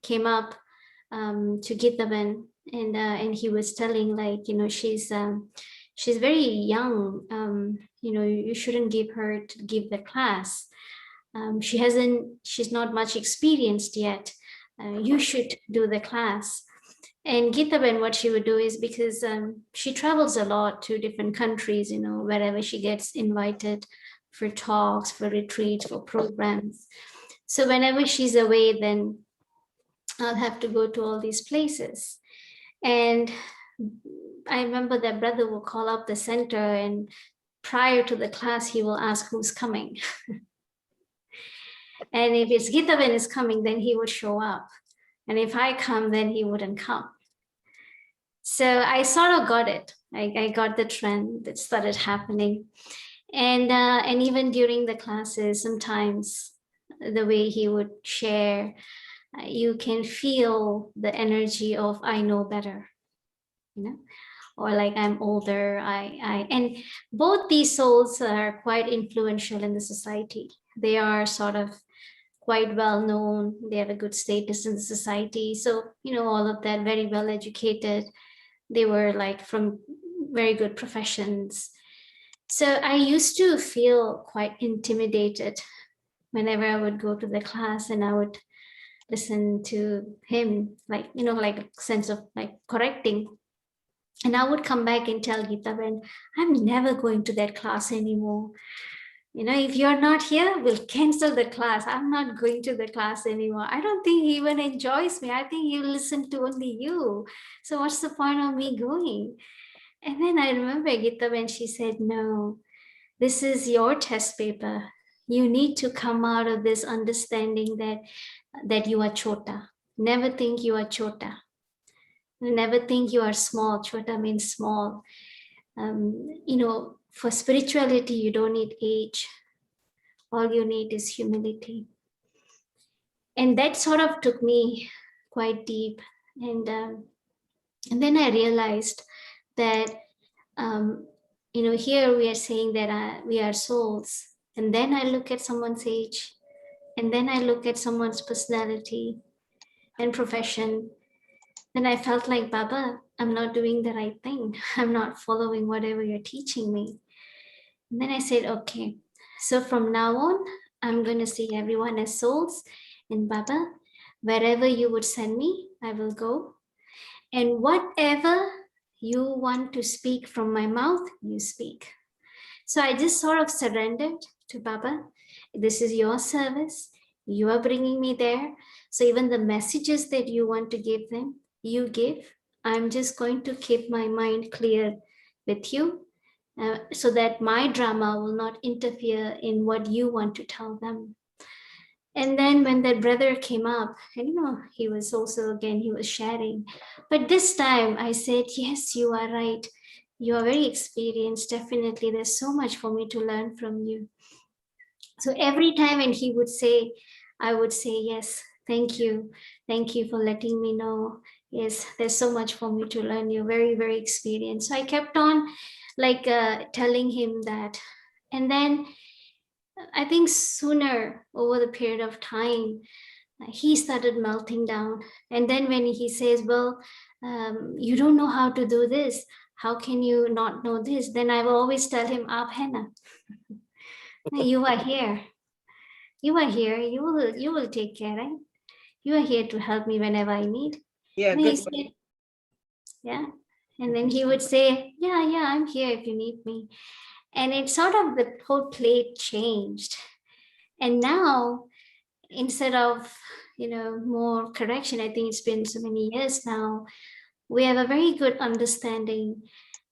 came up to Gitaban, and he was telling, like, she's very young. You shouldn't give her to give the class. She's not much experienced yet. You should do the class. And Gitaban, what she would do is, because she travels a lot to different countries, wherever she gets invited for talks, for retreats, for programs. So whenever she's away, then I'll have to go to all these places. And I remember that brother will call up the center, and prior to the class, he will ask who's coming. And if it's Gitavan is coming, then he would show up. And if I come, then he wouldn't come. So I sort of got it. I got the trend that started happening. And even during the classes, sometimes the way he would share, you can feel the energy of I know better, or like I'm older. And both these souls are quite influential in the society. They are sort of quite well known. They have a good status in the society. So, all of that, very well educated. They were like from very good professions. So I used to feel quite intimidated whenever I would go to the class and I would listen to him, like, like a sense of like correcting. And I would come back and tell Gita, Ben, I'm never going to that class anymore. If you're not here, we'll cancel the class. I'm not going to the class anymore. I don't think he even enjoys me. I think he listen to only you. So what's the point of me going? And then I remember Gita when she said, no, this is your test paper. You need to come out of this understanding that you are chota. Never think you are chota. Never think you are small. Chota means small. For spirituality, you don't need age. All you need is humility. And that sort of took me quite deep. And then I realized that, here we are saying that we are souls. And then I look at someone's age. And then I look at someone's personality and profession. Then I felt like, Baba, I'm not doing the right thing. I'm not following whatever you're teaching me. And then I said, okay, so from now on, I'm going to see everyone as souls. And Baba, wherever you would send me, I will go. And whatever you want to speak from my mouth, you speak. So I just sort of surrendered to Baba. This is your service. You are bringing me there. So even the messages that you want to give them, you give. I'm just going to keep my mind clear with you, so that my drama will not interfere in what you want to tell them. And then when that brother came up, and he was also, again, he was sharing. But this time I said, yes, you are right. You are very experienced. Definitely, there's so much for me to learn from you. So every time when he would say, I would say, yes, thank you. Thank you for letting me know. Yes, there's so much for me to learn. You're very, very experienced. So I kept on telling him that. And then I think sooner over the period of time, he started melting down. And then when he says, well, you don't know how to do this. How can you not know this? Then I will always tell him, Aap hai na. You are here. You are here. You will take care, right? You are here to help me whenever I need. Yeah, And good. he said, yeah. And then he would say, yeah, I'm here if you need me. And it sort of, the whole plate changed. And now, instead of, more correction, I think it's been so many years now, we have a very good understanding,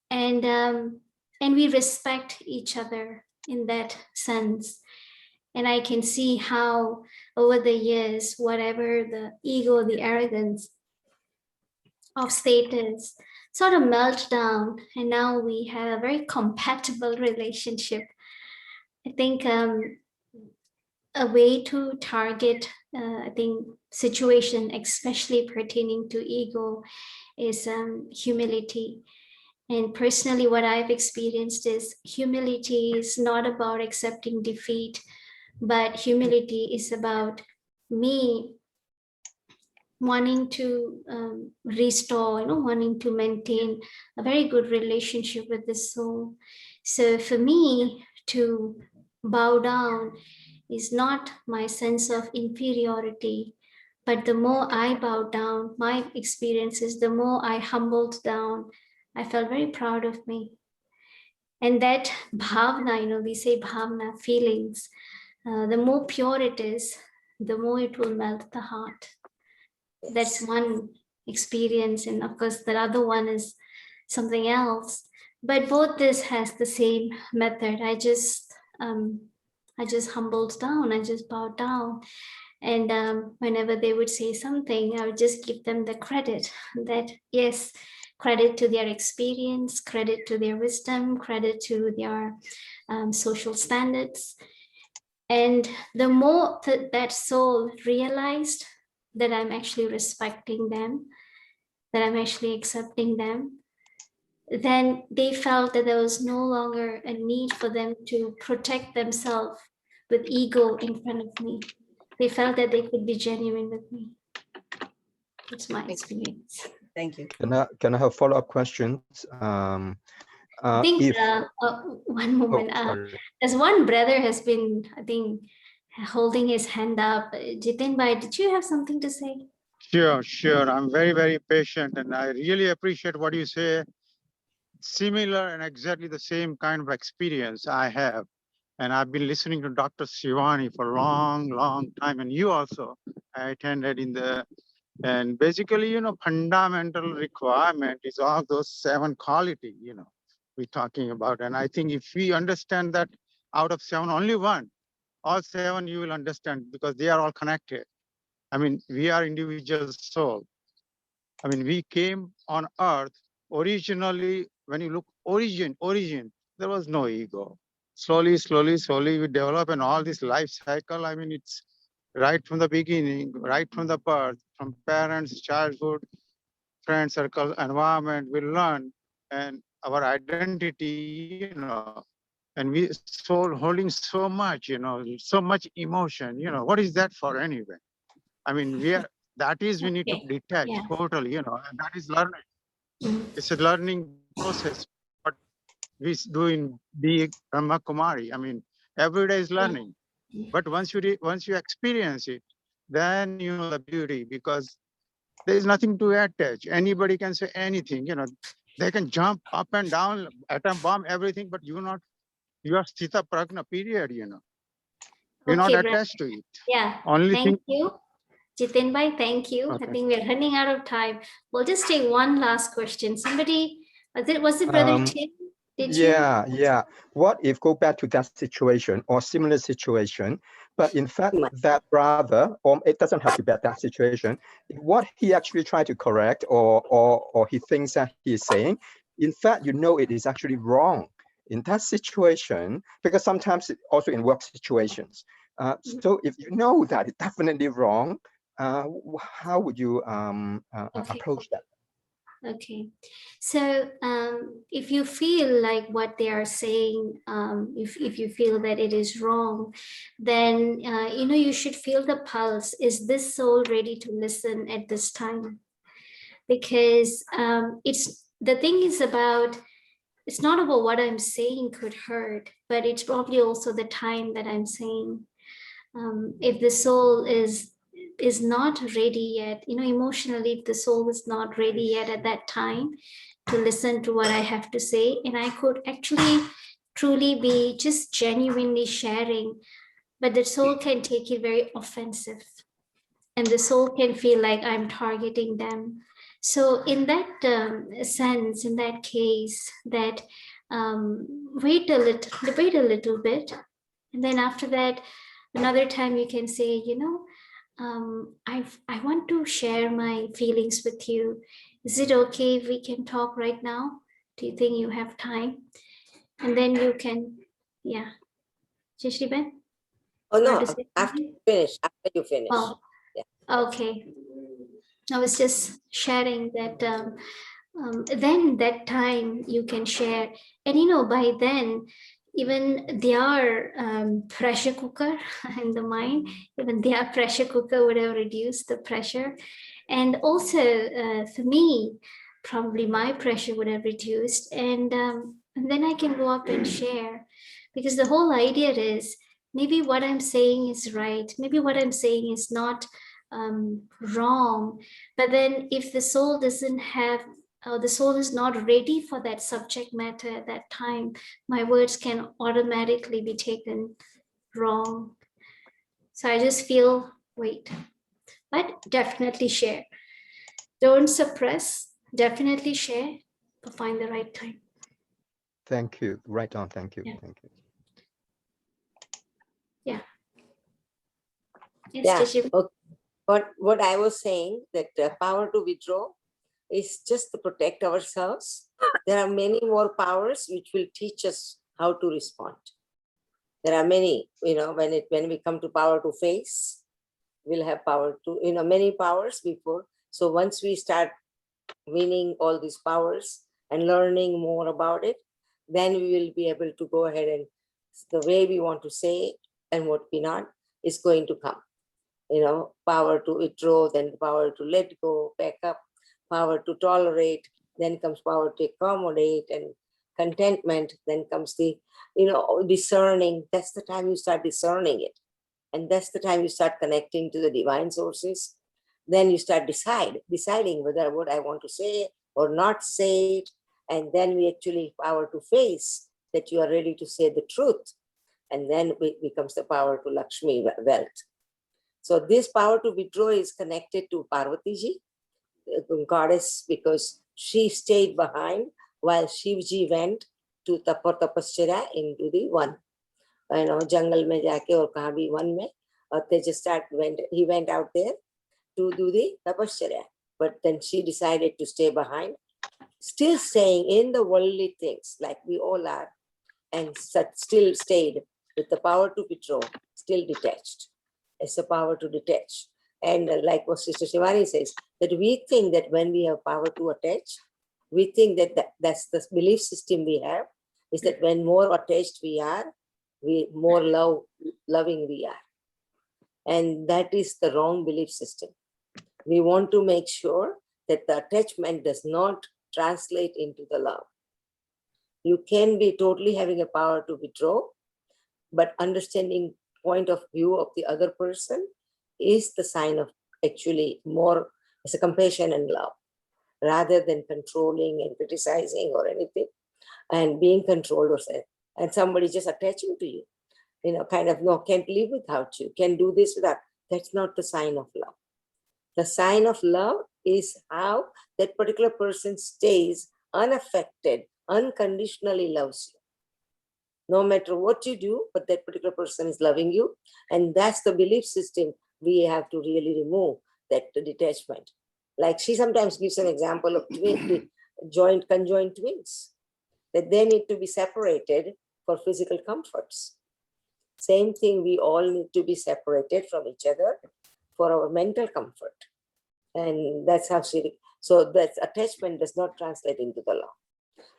and we respect each other in that sense. And I can see how over the years, whatever the ego, the arrogance of status sort of melt down, and now we have a very compatible relationship. I think a way to target, I think, situation, especially pertaining to ego, is humility. And personally, what I've experienced is humility is not about accepting defeat, but humility is about me wanting to restore, wanting to maintain a very good relationship with the soul. So for me to bow down is not my sense of inferiority, but the more I bowed down, my experience is the more I humbled down, I felt very proud of me. And that bhavna, we say bhavna, feelings, the more pure it is, the more it will melt the heart. Yes. That's one experience. And of course, the other one is something else. But both this has the same method. I just humbled down. I just bowed down. And whenever they would say something, I would just give them the credit that, yes, credit to their experience, credit to their wisdom, credit to their social standards. And the more that soul realized that I'm actually respecting them, that I'm actually accepting them, then they felt that there was no longer a need for them to protect themselves with ego in front of me. they felt that they could be genuine with me. It's my experience. Thank you. Can I have follow-up questions? I think If one moment. sorry. As one brother has been, I think, holding his hand up. Jitin Bhai, did you have something to say? Sure, sure. I'm very, very patient and I really appreciate what you say. Similar and exactly the same kind of experience I have. And I've been listening to Dr. Shivani for a long, long time. And you also, I attended in the, and basically, fundamental requirement is all those 7 quality, we're talking about. And I think if we understand that out of 7, only one, all 7 you will understand because they are all connected. I mean, we are individual soul. I mean, we came on earth originally, when you look origin, there was no ego. Slowly, we develop and all this life cycle. I mean, it's right from the beginning, right from the birth, from parents, childhood, friend circle, environment, we learn and our identity, and we soul holding so much, so much emotion, what is that for anyway? I mean, that is, we need to Okay. detach Yeah. totally, and that is learning. Mhm. It's a learning process. What we do in being Brahma Kumari, I mean, every day is learning. But once you experience it, then you know the beauty because there is nothing to attach. Anybody can say anything, they can jump up and down, atom bomb, everything, but you are Sthita Pragna, period, You're not Okay, brother. attached to it. Yeah. Only Thank thing, you. Jitin Bhai, thank you. I okay. think we're running out of time. We'll just take one last question. Somebody, was it Brother Tim? Did Yeah. What if go back to that situation or similar situation, but in fact that brother, or it doesn't have to be that situation, what he actually tried to correct or he thinks that he is saying, in fact, it is actually wrong in that situation, because sometimes also in work situations. So if you know that it's definitely wrong, how would you Okay. approach that? Okay, so if you feel like what they are saying, if you feel that it is wrong, then you should feel the pulse. Is this soul ready to listen at this time? Because the thing is about, it's not about what I'm saying could hurt, but it's probably also the time that I'm saying. If the soul is not ready yet, emotionally, if the soul is not ready yet at that time to listen to what I have to say, and I could actually truly be just genuinely sharing, but the soul can take it very offensive, and the soul can feel like I'm targeting them. So in that sense, in that case, that wait a little bit, and then after that, another time you can say, I want to share my feelings with you. Is it okay if we can talk right now? Do you think you have time? And then you can, yeah. Jayshree Ben? Oh, no, Want to say after something? you finish. Oh, Yeah. okay. I was just sharing that then that time you can share. And by then, even their pressure cooker in the mind, even their pressure cooker would have reduced the pressure. And also for me, probably my pressure would have reduced. And then I can go up and share. Because the whole idea is maybe what I'm saying is right. Maybe what I'm saying is not wrong. But then if the soul doesn't have, the soul is not ready for that subject matter at that time, my words can automatically be taken wrong. So I just feel, wait, but definitely share. Don't suppress, definitely share, but find the right time. Thank you. Right on. Thank you. Yeah. Thank you. Yeah. Yes, Yeah. Jayshree. Okay. What I was saying, that power to withdraw is just to protect ourselves. There are many more powers which will teach us how to respond. There are many, when we come to power to face, we'll have power to, many powers before. So once we start winning all these powers and learning more about it, then we will be able to go ahead and the way we want to say it and what we not is going to come. power to withdraw, then power to let go, back up, power to tolerate, then comes power to accommodate, and contentment, then comes the, discerning. That's the time you start discerning it. And that's the time you start connecting to the divine sources. Then you start deciding whether what I want to say or not say it. And then we actually power to face that you are ready to say the truth. And then it becomes the power to Lakshmi, wealth. So this power to withdraw is connected to Parvati ji, goddess, because she stayed behind while Shivji went to Tapascharya into the one. Jungle mein jaake aur kahan bhi one mein, they just he went out there to do the Tapascharya. But then she decided to stay behind, still staying in the worldly things like we all are, and still stayed with the power to withdraw, still detached. It's the power to detach. And like what Sister Shivani says, that we think that when we have power to attach, we think that's the belief system we have, is that when more attached we are, more loving we are. And that is the wrong belief system. We want to make sure that the attachment does not translate into the love. You can be totally having a power to withdraw, but understanding point of view of the other person is the sign of actually more as a compassion and love, rather than controlling and criticizing or anything and being controlled or said. And somebody just attaching to you, kind of, no, can't live without you, can do this without. That's not the sign of love. The sign of love is how that particular person stays unaffected, unconditionally loves you. No matter what you do, but that particular person is loving you. And that's the belief system we have to really remove, that detachment. Like she sometimes gives an example of conjoined twins, that they need to be separated for physical comforts. Same thing, we all need to be separated from each other for our mental comfort. And that's how so that attachment does not translate into the law.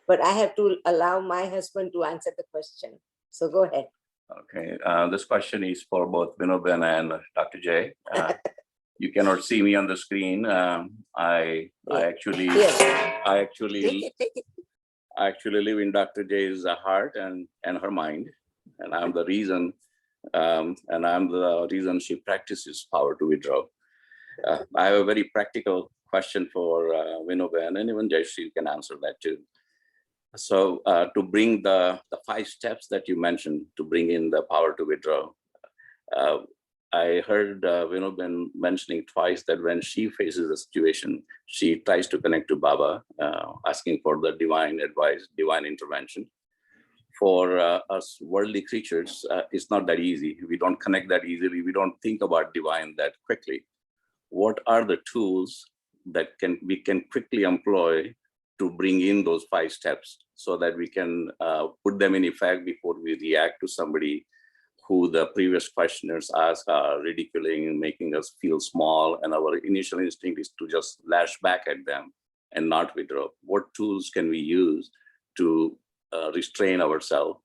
But I have to allow my husband to answer the question. So go ahead. Okay, this question is for both Vino and Dr. Jay. You cannot see me on the screen. I actually live in Dr. Jay's heart and her mind, and I'm the reason. She practices power to withdraw. I have a very practical question for Vino and even Jayshree can answer that too. So to bring the 5 steps that you mentioned to bring in the power to withdraw, I heard Vino mentioning twice that when she faces a situation, she tries to connect to Baba, asking for the divine advice, divine intervention. For us worldly creatures, it's not that easy. We don't connect that easily. We don't think about divine that quickly. What are the tools that we can quickly employ to bring in those 5 steps so that we can put them in effect before we react to somebody who the previous questioners asked are ridiculing and making us feel small, and our initial instinct is to just lash back at them and not withdraw? What tools can we use to restrain ourselves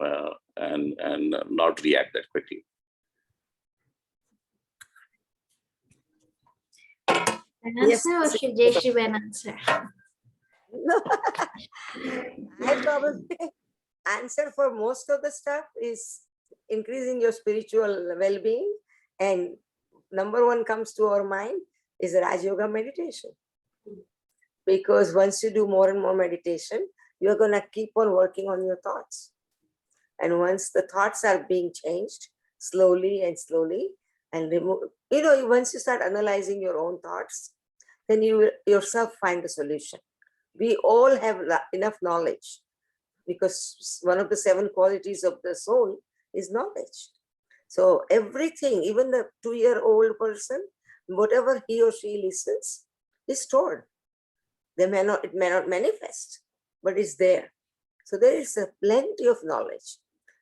and not react that quickly? An answer, or should Jayshree answer? No. I probably answer for most of the stuff is increasing your spiritual well-being, and number 1 comes to our mind is Raj Yoga meditation. Because once you do more and more meditation, you're going to keep on working on your thoughts. And once the thoughts are being changed slowly and remove, once you start analyzing your own thoughts, then you will yourself find the solution. We all have enough knowledge, because one of the 7 qualities of the soul is knowledge. So everything, even the 2-year-old person, whatever he or she listens is stored. It may not manifest, but it's there. So there is a plenty of knowledge.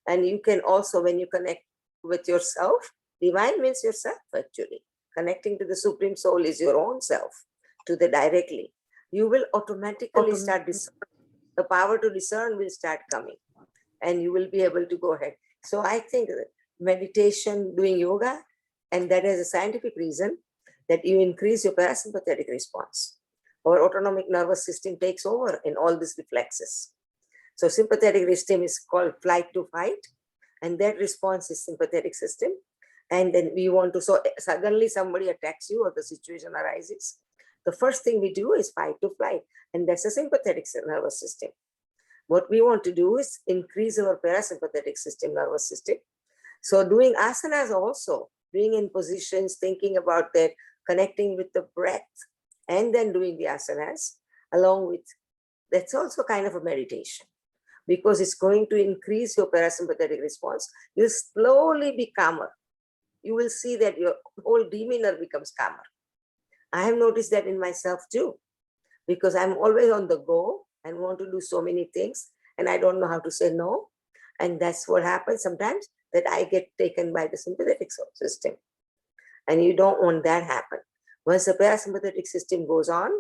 And you can also, when you connect with yourself, divine means yourself actually. Connecting to the Supreme Soul is your own self, to the directly. You will automatically start discerning. The power to discern will start coming, and you will be able to go ahead. So I think meditation, doing yoga And that is a scientific reason that you increase your parasympathetic response. Our autonomic nervous system takes over in all these reflexes. So sympathetic system is called flight to fight, and that response is sympathetic system. And then we want to, so suddenly somebody attacks you or the situation arises. The first thing we do is fight to flight, and that's a sympathetic nervous system. What we want to do is increase our parasympathetic system, nervous system. So doing asanas also, being in positions, thinking about that, connecting with the breath, and then doing the asanas along with, that's also kind of a meditation, because it's going to increase your parasympathetic response. You'll slowly be calmer. You will see that your whole demeanor becomes calmer. I have noticed that in myself too, because I'm always on the go and want to do so many things, and I don't know how to say no. And that's what happens sometimes, that I get taken by the sympathetic system. And you don't want that happen. Once the parasympathetic system goes on,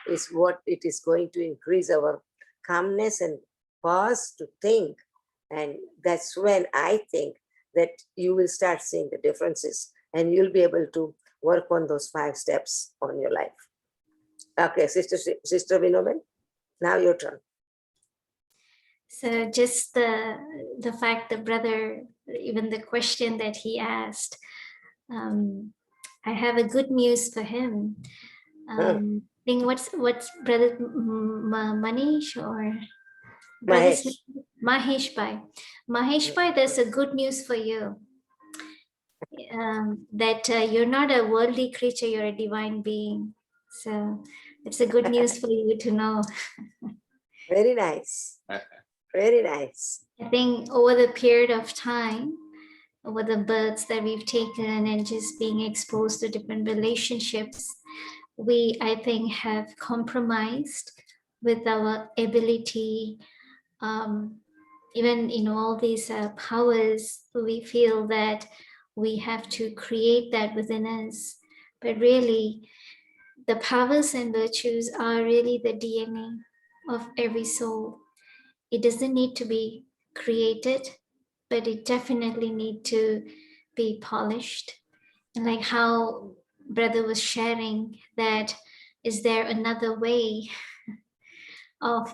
is what it is going to increase our calmness and pause to think. And that's when I think that you will start seeing the differences, and you'll be able to work on those 5 steps on your life. Okay, Sister Vinoben, now your turn. So just the fact that brother, even the question that he asked, I have a good news for him. I think what's brother Manish or Mahesh. Mahesh Bhai. Mahesh Bhai, there's a good news for you. That you're not a worldly creature, you're a divine being. So it's a good news for you to know. Very nice. Very nice. I think over the period of time, over the births that we've taken and just being exposed to different relationships, we, I think, have compromised with our ability, even in all these powers, we feel that we have to create that within us. But really, the powers and virtues are really the DNA of every soul. It doesn't need to be created, but it definitely need to be polished. And like how brother was sharing that, is there another way of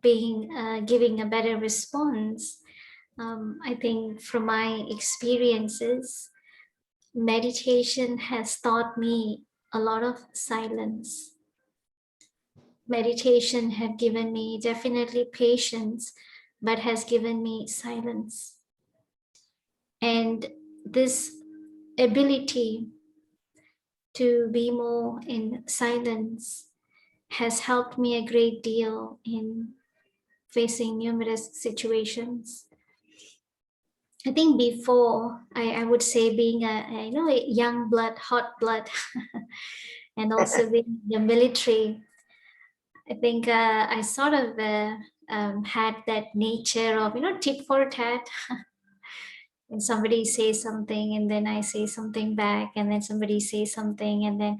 being giving a better response? I think from my experiences, meditation has taught me a lot of silence. Meditation have given me definitely patience, but has given me silence. And this ability to be more in silence has helped me a great deal in facing numerous situations. I think before, I would say being a young blood, hot blood, and also being in the military, I think I sort of had that nature of, tit for tat. And somebody says something and then I say something back, and then somebody says something, and then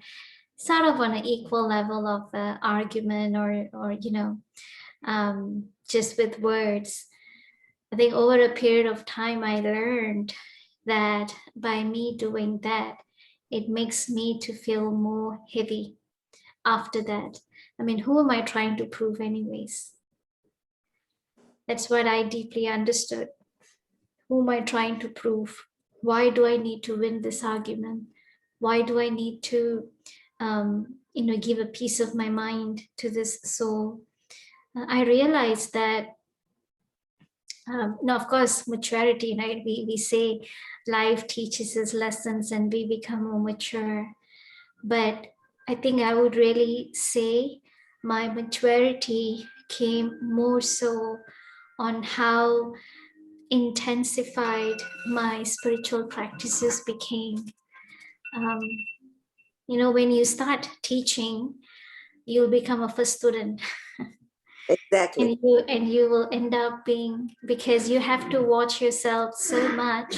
sort of on an equal level of argument or just with words. I think over a period of time, I learned that by me doing that, it makes me to feel more heavy after that. I mean, who am I trying to prove anyways? That's what I deeply understood. Who am I trying to prove? Why do I need to win this argument? Why do I need to, give a piece of my mind to this soul? I realized that, now, of course, maturity, right? We say life teaches us lessons and we become more mature. But I think I would really say my maturity came more so on how intensified my spiritual practices became. When you start teaching, you'll become a first student. Exactly. And you will end up being, because you have to watch yourself so much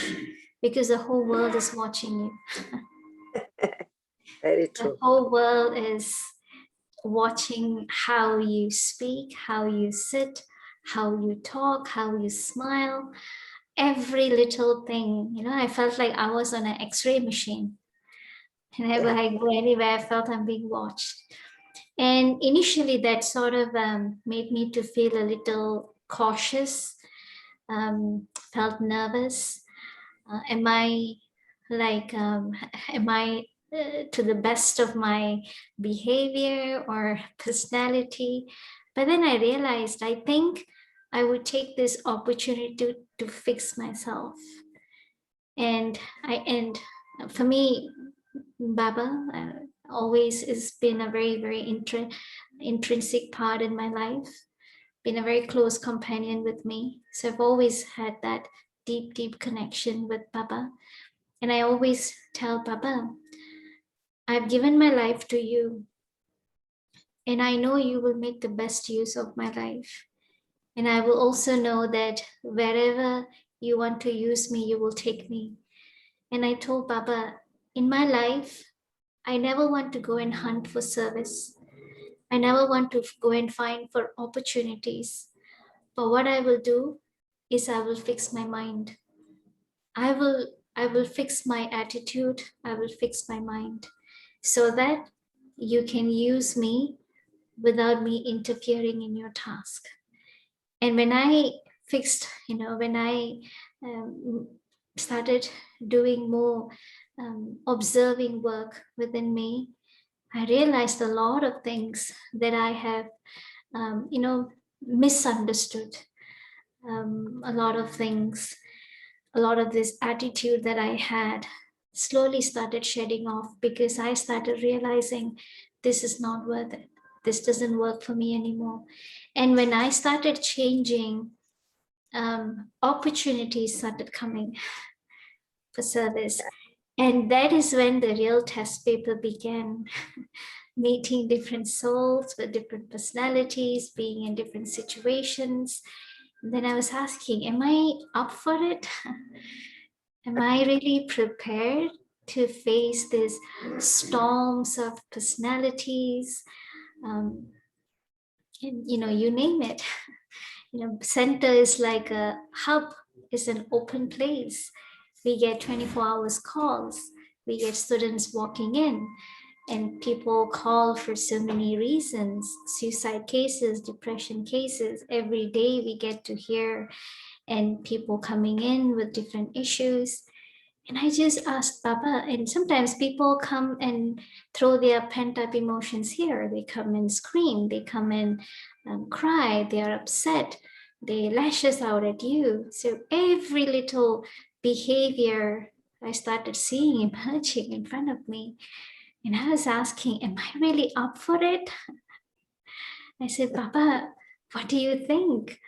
because the whole world is watching you. Very true. The whole world is watching how you speak, how you sit, how you talk, how you smile. every little thing. I felt like I was on an X-ray machine. Whenever I go anywhere, I felt I'm being watched. And initially that sort of made me to feel a little cautious, felt nervous. Am I to the best of my behavior or personality? But then I realized, I think I would take this opportunity to fix myself. And for me, Baba always has been a very, very intrinsic part in my life, been a very close companion with me. So I've always had that deep, deep connection with Baba. And I always tell Baba, I've given my life to you, and I know you will make the best use of my life. And I will also know that wherever you want to use me, you will take me. And I told Baba, in my life, I never want to go and hunt for service. I never want to go and find for opportunities. But what I will do is I will fix my mind. I will fix my attitude. I will fix my mind so that you can use me without me interfering in your task. And when I fixed, when I started doing more observing work within me, I realized a lot of things that I have, misunderstood. A lot of things, a lot of this attitude that I had slowly started shedding off, because I started realizing this is not worth it. This doesn't work for me anymore. And when I started changing, opportunities started coming for service. And that is when the real test paper began. Meeting different souls with different personalities, being in different situations. And then I was asking, am I up for it? Am I really prepared to face these storms of personalities? And you name it. Center is like a hub, is an open place. We get 24 hours calls. We get students walking in, and people call for so many reasons: suicide cases, depression cases. Every day we get to hear, and people coming in with different issues. And I just asked Baba, and sometimes people come and throw their pent up emotions here. They come and scream, they come and cry, they are upset, they lashes out at you. So every little behavior I started seeing emerging in front of me. And I was asking, am I really up for it? I said, Baba, what do you think?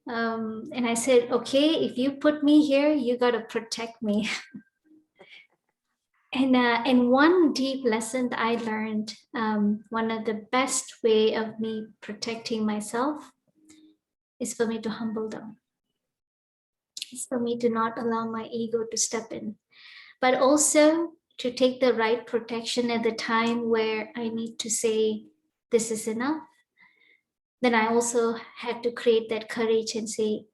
And I said, okay, if you put me here, you got to protect me. And one deep lesson that I learned, one of the best way of me protecting myself is for me to humble down. It's for me to not allow my ego to step in, but also to take the right protection at the time where I need to say, this is enough. Then I also had to create that courage and say,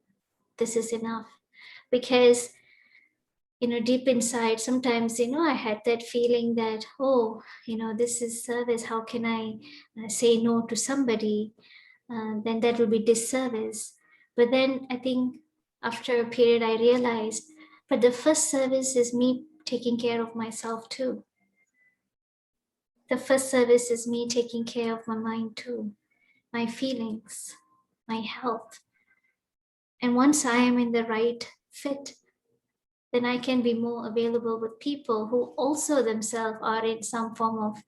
this is enough. Because deep inside, sometimes, I had that feeling that, oh, this is service. How can I say no to somebody? Then that will be disservice. But then I think after a period, I realized, but the first service is me taking care of myself too. The first service is me taking care of my mind too, my feelings, my health. And once I am in the right fit, then I can be more available with people who also themselves are in some form of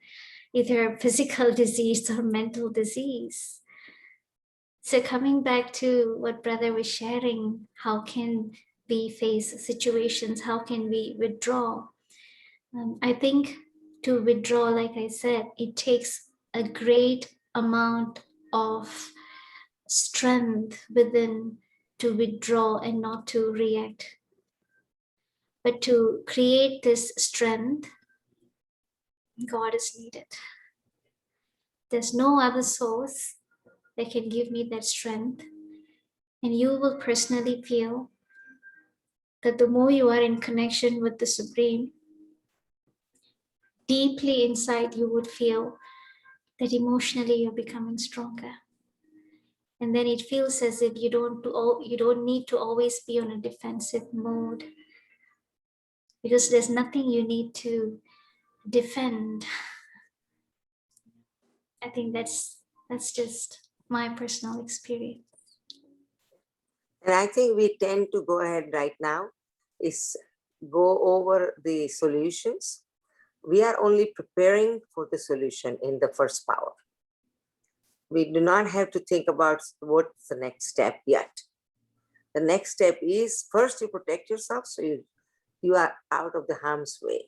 either physical disease or mental disease. So coming back to what brother was sharing, how can we face situations? How can we withdraw? I think to withdraw, like I said, it takes a great amount of strength within to withdraw and not to react. But to create this strength, God is needed. There's no other source that can give me that strength. And you will personally feel that the more you are in connection with the Supreme, deeply inside you would feel that emotionally you're becoming stronger. And then it feels as if you don't need to always be on a defensive mode, because there's nothing you need to defend. I think that's just my personal experience. And I think we tend to go ahead right now is go over the solutions. We are only preparing for the solution in the first power. We do not have to think about what's the next step yet. The next step is first you protect yourself so you are out of the harm's way.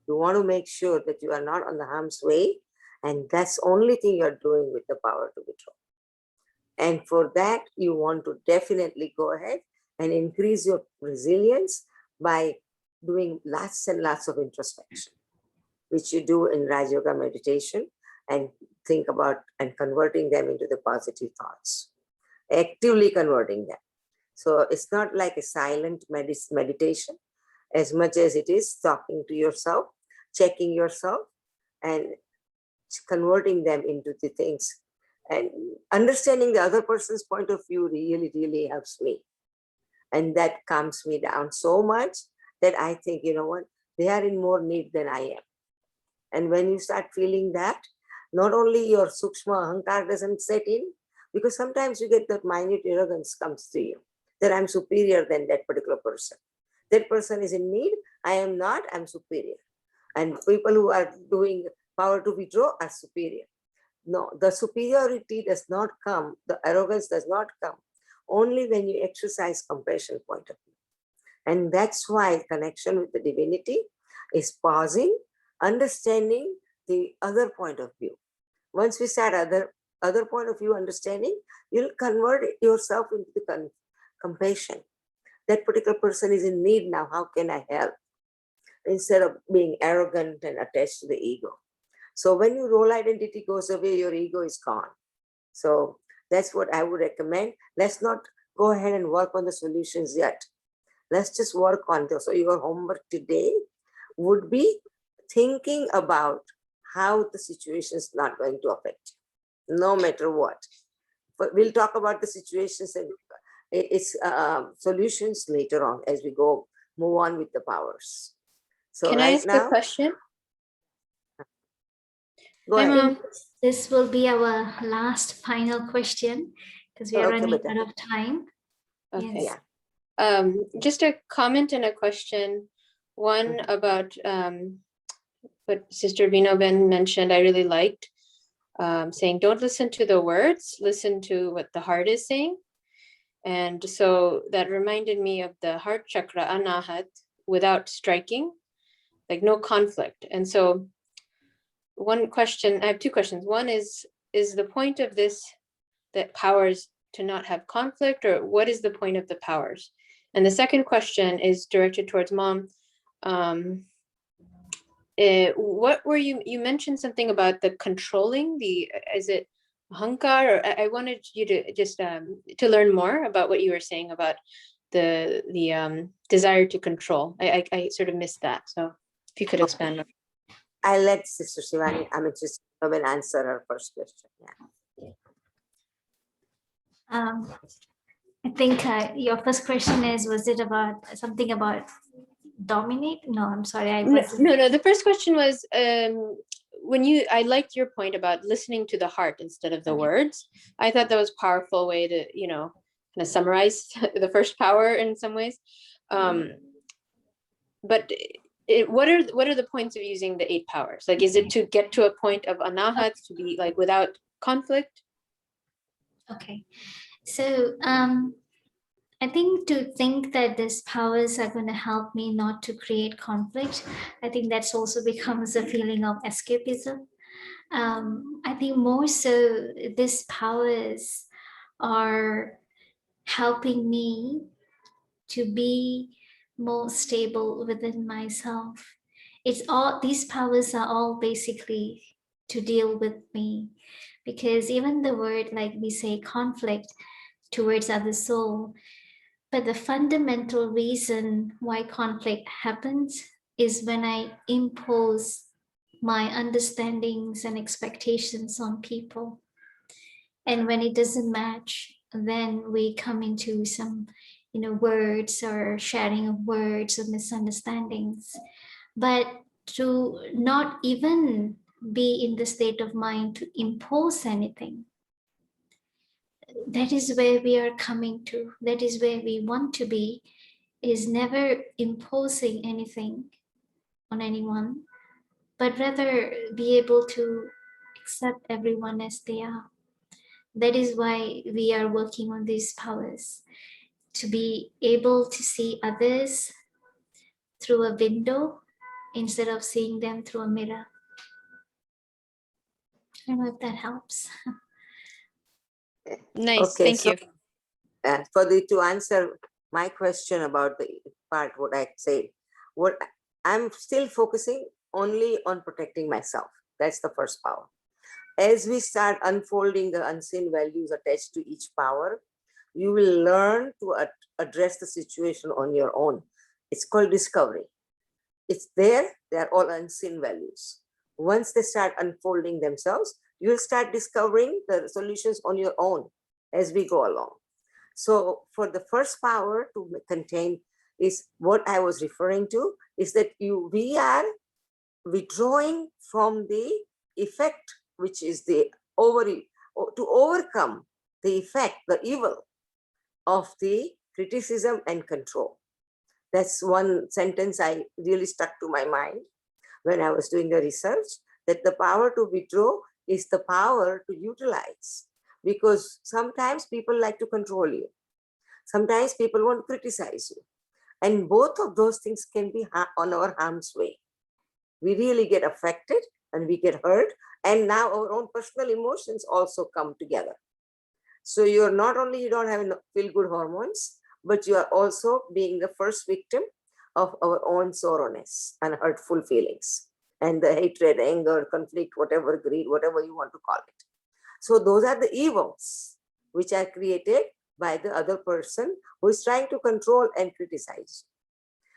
You want to make sure that you are not on the harm's way, and that's the only thing you're doing with the power to withdraw. And for that, you want to definitely go ahead and increase your resilience by doing lots and lots of introspection, which you do in Raj Yoga meditation, and think about and converting them into the positive thoughts, actively converting them. So it's not like a silent meditation as much as it is talking to yourself, checking yourself, and converting them into the things. And understanding the other person's point of view really, really helps me. And that calms me down so much that I think, you know what, they are in more need than I am. And when you start feeling that, not only your sukshma ahankar doesn't set in, because sometimes you get that minute arrogance comes to you, that I'm superior than that particular person. That person is in need, I am not, I'm superior. And people who are doing power to withdraw are superior. No, the superiority does not come, the arrogance does not come only when you exercise compassion point of view. And that's why connection with the divinity is pausing, understanding the other point of view. Once we start other point of view understanding, you'll convert yourself into the compassion. That particular person is in need now, how can I help? Instead of being arrogant and attached to the ego. So when your role identity goes away, your ego is gone. So that's what I would recommend. Let's not go ahead and work on the solutions yet. Let's just work on this. So your homework today would be thinking about how the situation is not going to affect you, no matter what. But we'll talk about the situations and its solutions later on as we move on with the powers. So Can I ask a question? Go ahead. I think this will be our last final question because we are running out of time. Okay. Yes. Yeah. Just a comment and a question. One about what Sister Vino Ben mentioned, I really liked, saying don't listen to the words, listen to what the heart is saying. And so that reminded me of the heart chakra, anahat, without striking, like no conflict. And so one question, I have two questions. One is the point of this, that powers to not have conflict, or what is the point of the powers? And the second question is directed towards Mom. What were you mentioned something about the controlling, is it ahankar, or I wanted you to just to learn more about what you were saying about the desire to control. I sort of missed that. So if you could expand on. I'll let Sister Shivani, Sister will answer her first question. Yeah. I think your first question was it about something about dominate? No, I'm sorry. No. The first question was I liked your point about listening to the heart instead of the words. I thought that was a powerful way to, kind of summarize the first power in some ways. But what are the points of using the 8 powers? Like, is it to get to a point of anahat, to be like without conflict? Okay. So I think to think that these powers are going to help me not to create conflict, I think that's also becomes a feeling of escapism. I think more so these powers are helping me to be more stable within myself. These powers are all basically to deal with me, because even the word, like we say, conflict towards other soul, But the fundamental reason why conflict happens is when I impose my understandings and expectations on people. And when it doesn't match, then we come into some, words or sharing of words or misunderstandings. But to not even be in the state of mind to impose anything, that is where we are coming to. That is where we want to be, is never imposing anything on anyone, but rather be able to accept everyone as they are. That is why we are working on these powers, to be able to see others through a window instead of seeing them through a mirror. I don't know if that helps. Nice, Okay, thank so you. to answer my question about the part, what I say, what I'm still focusing only on protecting myself. That's the first power. As we start unfolding the unseen values attached to each power, you will learn to address the situation on your own. It's called discovery. It's there, they're all unseen values. Once they start unfolding themselves, you'll start discovering the solutions on your own as we go along. So for the first power to contain is what I was referring to, is that we are withdrawing from the effect, which is to overcome the effect, the evil of the criticism and control. That's one sentence I really stuck to my mind when I was doing the research, that the power to withdraw is the power to utilize, because sometimes people like to control you. Sometimes people want to criticize you. And both of those things can be on our harm's way. We really get affected and we get hurt. And now our own personal emotions also come together. So you're not only, you don't have feel-good hormones, but you are also being the first victim of our own sorrowness and hurtful feelings and the hatred, anger, conflict, whatever, greed, whatever you want to call it. So those are the evils which are created by the other person who is trying to control and criticize.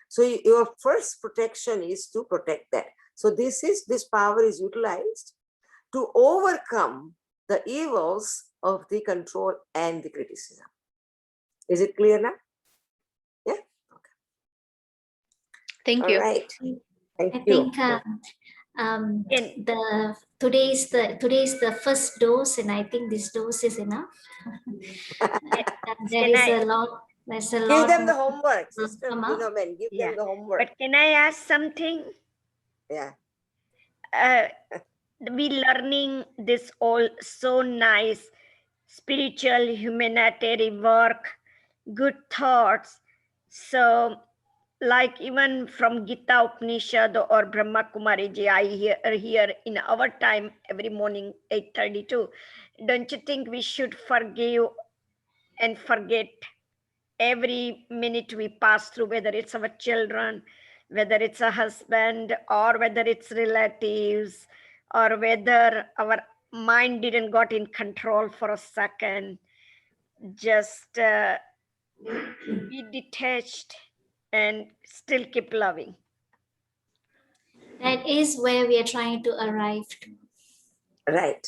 So your first protection is to protect that. So this power is utilized to overcome the evils of the control and the criticism. Is it clear now? Yeah. Okay. Thank All you. right. Thank I you. think today's the first dose, and I think this dose is enough. There is a lot. There's a lot. Give them the more homework, to Sister come up. Vino, give them the homework. But can I ask something? Yeah. We learning this all so nice, spiritual, humanitarian work, good thoughts. So, like even from Gita Upanishad or Brahma Kumariji, I hear in our time every morning 8:32. Don't you think we should forgive and forget every minute we pass through, whether it's our children, whether it's a husband, or whether it's relatives, or whether our mind didn't got in control for a second, just be detached and still keep loving. That is where we are trying to arrive to. Right.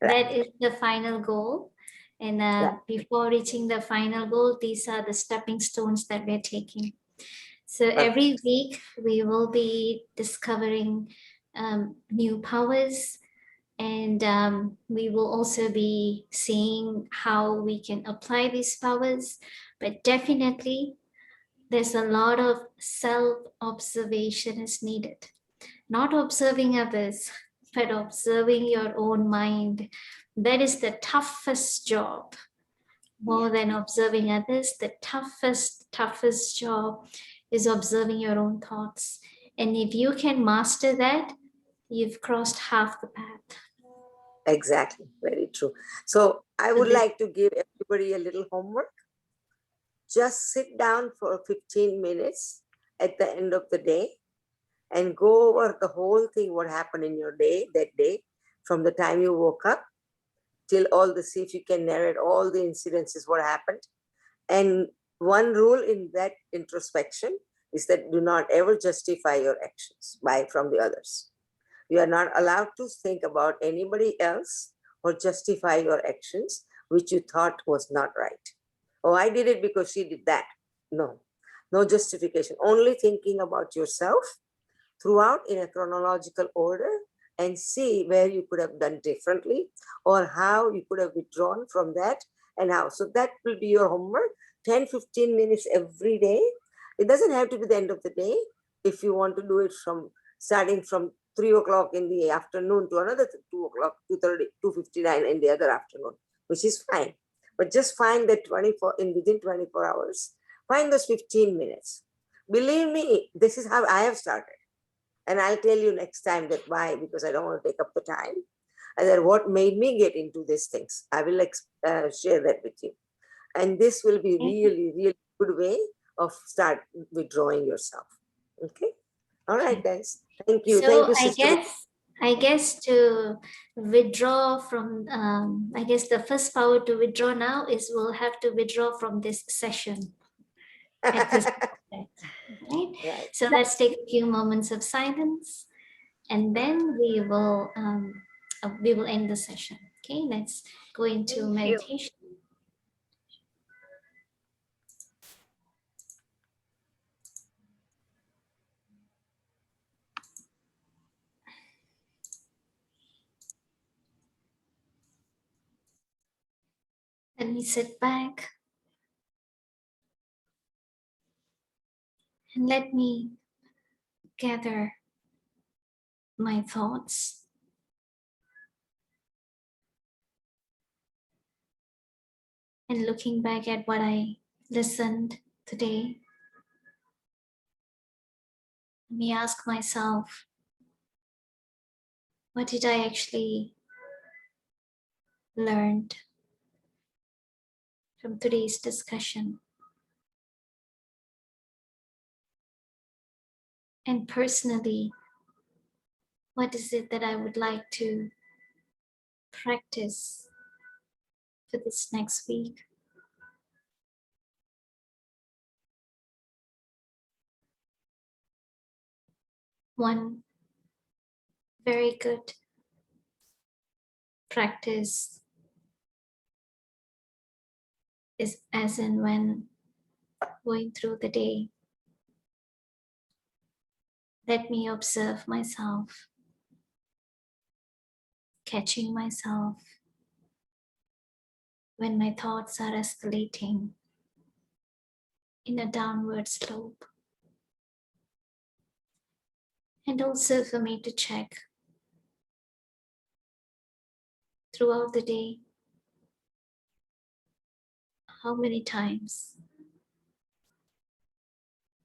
That is the final goal. And before reaching the final goal, these are the stepping stones that we're taking. So every week we will be discovering new powers, and we will also be seeing how we can apply these powers. But definitely there's a lot of self-observation is needed. Not observing others, but observing your own mind. That is the toughest job. More than observing others, the toughest job is observing your own thoughts. And if you can master that, you've crossed half the path. Exactly. Very true. So I would like to give everybody a little homework. Just sit down for 15 minutes at the end of the day and go over the whole thing, what happened in your day, that day, from the time you woke up till see if you can narrate all the incidences, what happened. And one rule in that introspection is that do not ever justify your actions from the others. You are not allowed to think about anybody else or justify your actions, which you thought was not right. Oh, I did it because she did that. No, no justification. Only thinking about yourself throughout in a chronological order and see where you could have done differently or how you could have withdrawn from that and how. So that will be your homework, 10-15 minutes every day. It doesn't have to be the end of the day. If you want to do it from starting from 3 o'clock in the afternoon to another 2 o'clock, 2:30, 2:59 in the other afternoon, which is fine. But just find that within 24 hours, find those 15 minutes. Believe me, this is how I have started. And I'll tell you next time that why, because I don't want to take up the time. And then what made me get into these things. I will share that with you. And this will be really, really good way of start withdrawing yourself. Okay. All right, guys. Thank you. So Thank you, sister. I guess to withdraw from, I guess the first power to withdraw now is we'll have to withdraw from this session. At this point, right? Right. So let's take a few moments of silence, and then we will end the session. Okay, let's go into Thank you. meditation. Let me sit back and let me gather my thoughts. And looking back at what I listened today, let me ask myself, what did I actually learn from today's discussion? And personally, what is it that I would like to practice for this next week? One very good practice is as in when going through the day, let me observe myself, catching myself when my thoughts are escalating in a downward slope. And also for me to check throughout the day how many times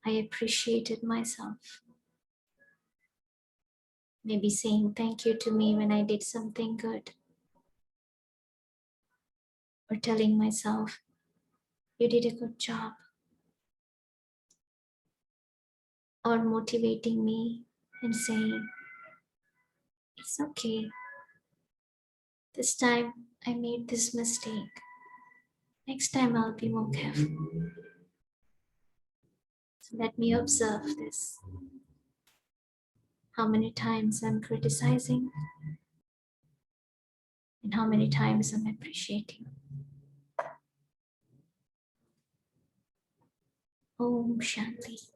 I appreciated myself. Maybe saying thank you to me when I did something good. Or telling myself, you did a good job. Or motivating me and saying, it's okay. This time I made this mistake. Next time I'll be more careful. So let me observe this. How many times I'm criticizing and how many times I'm appreciating. Om Shanti.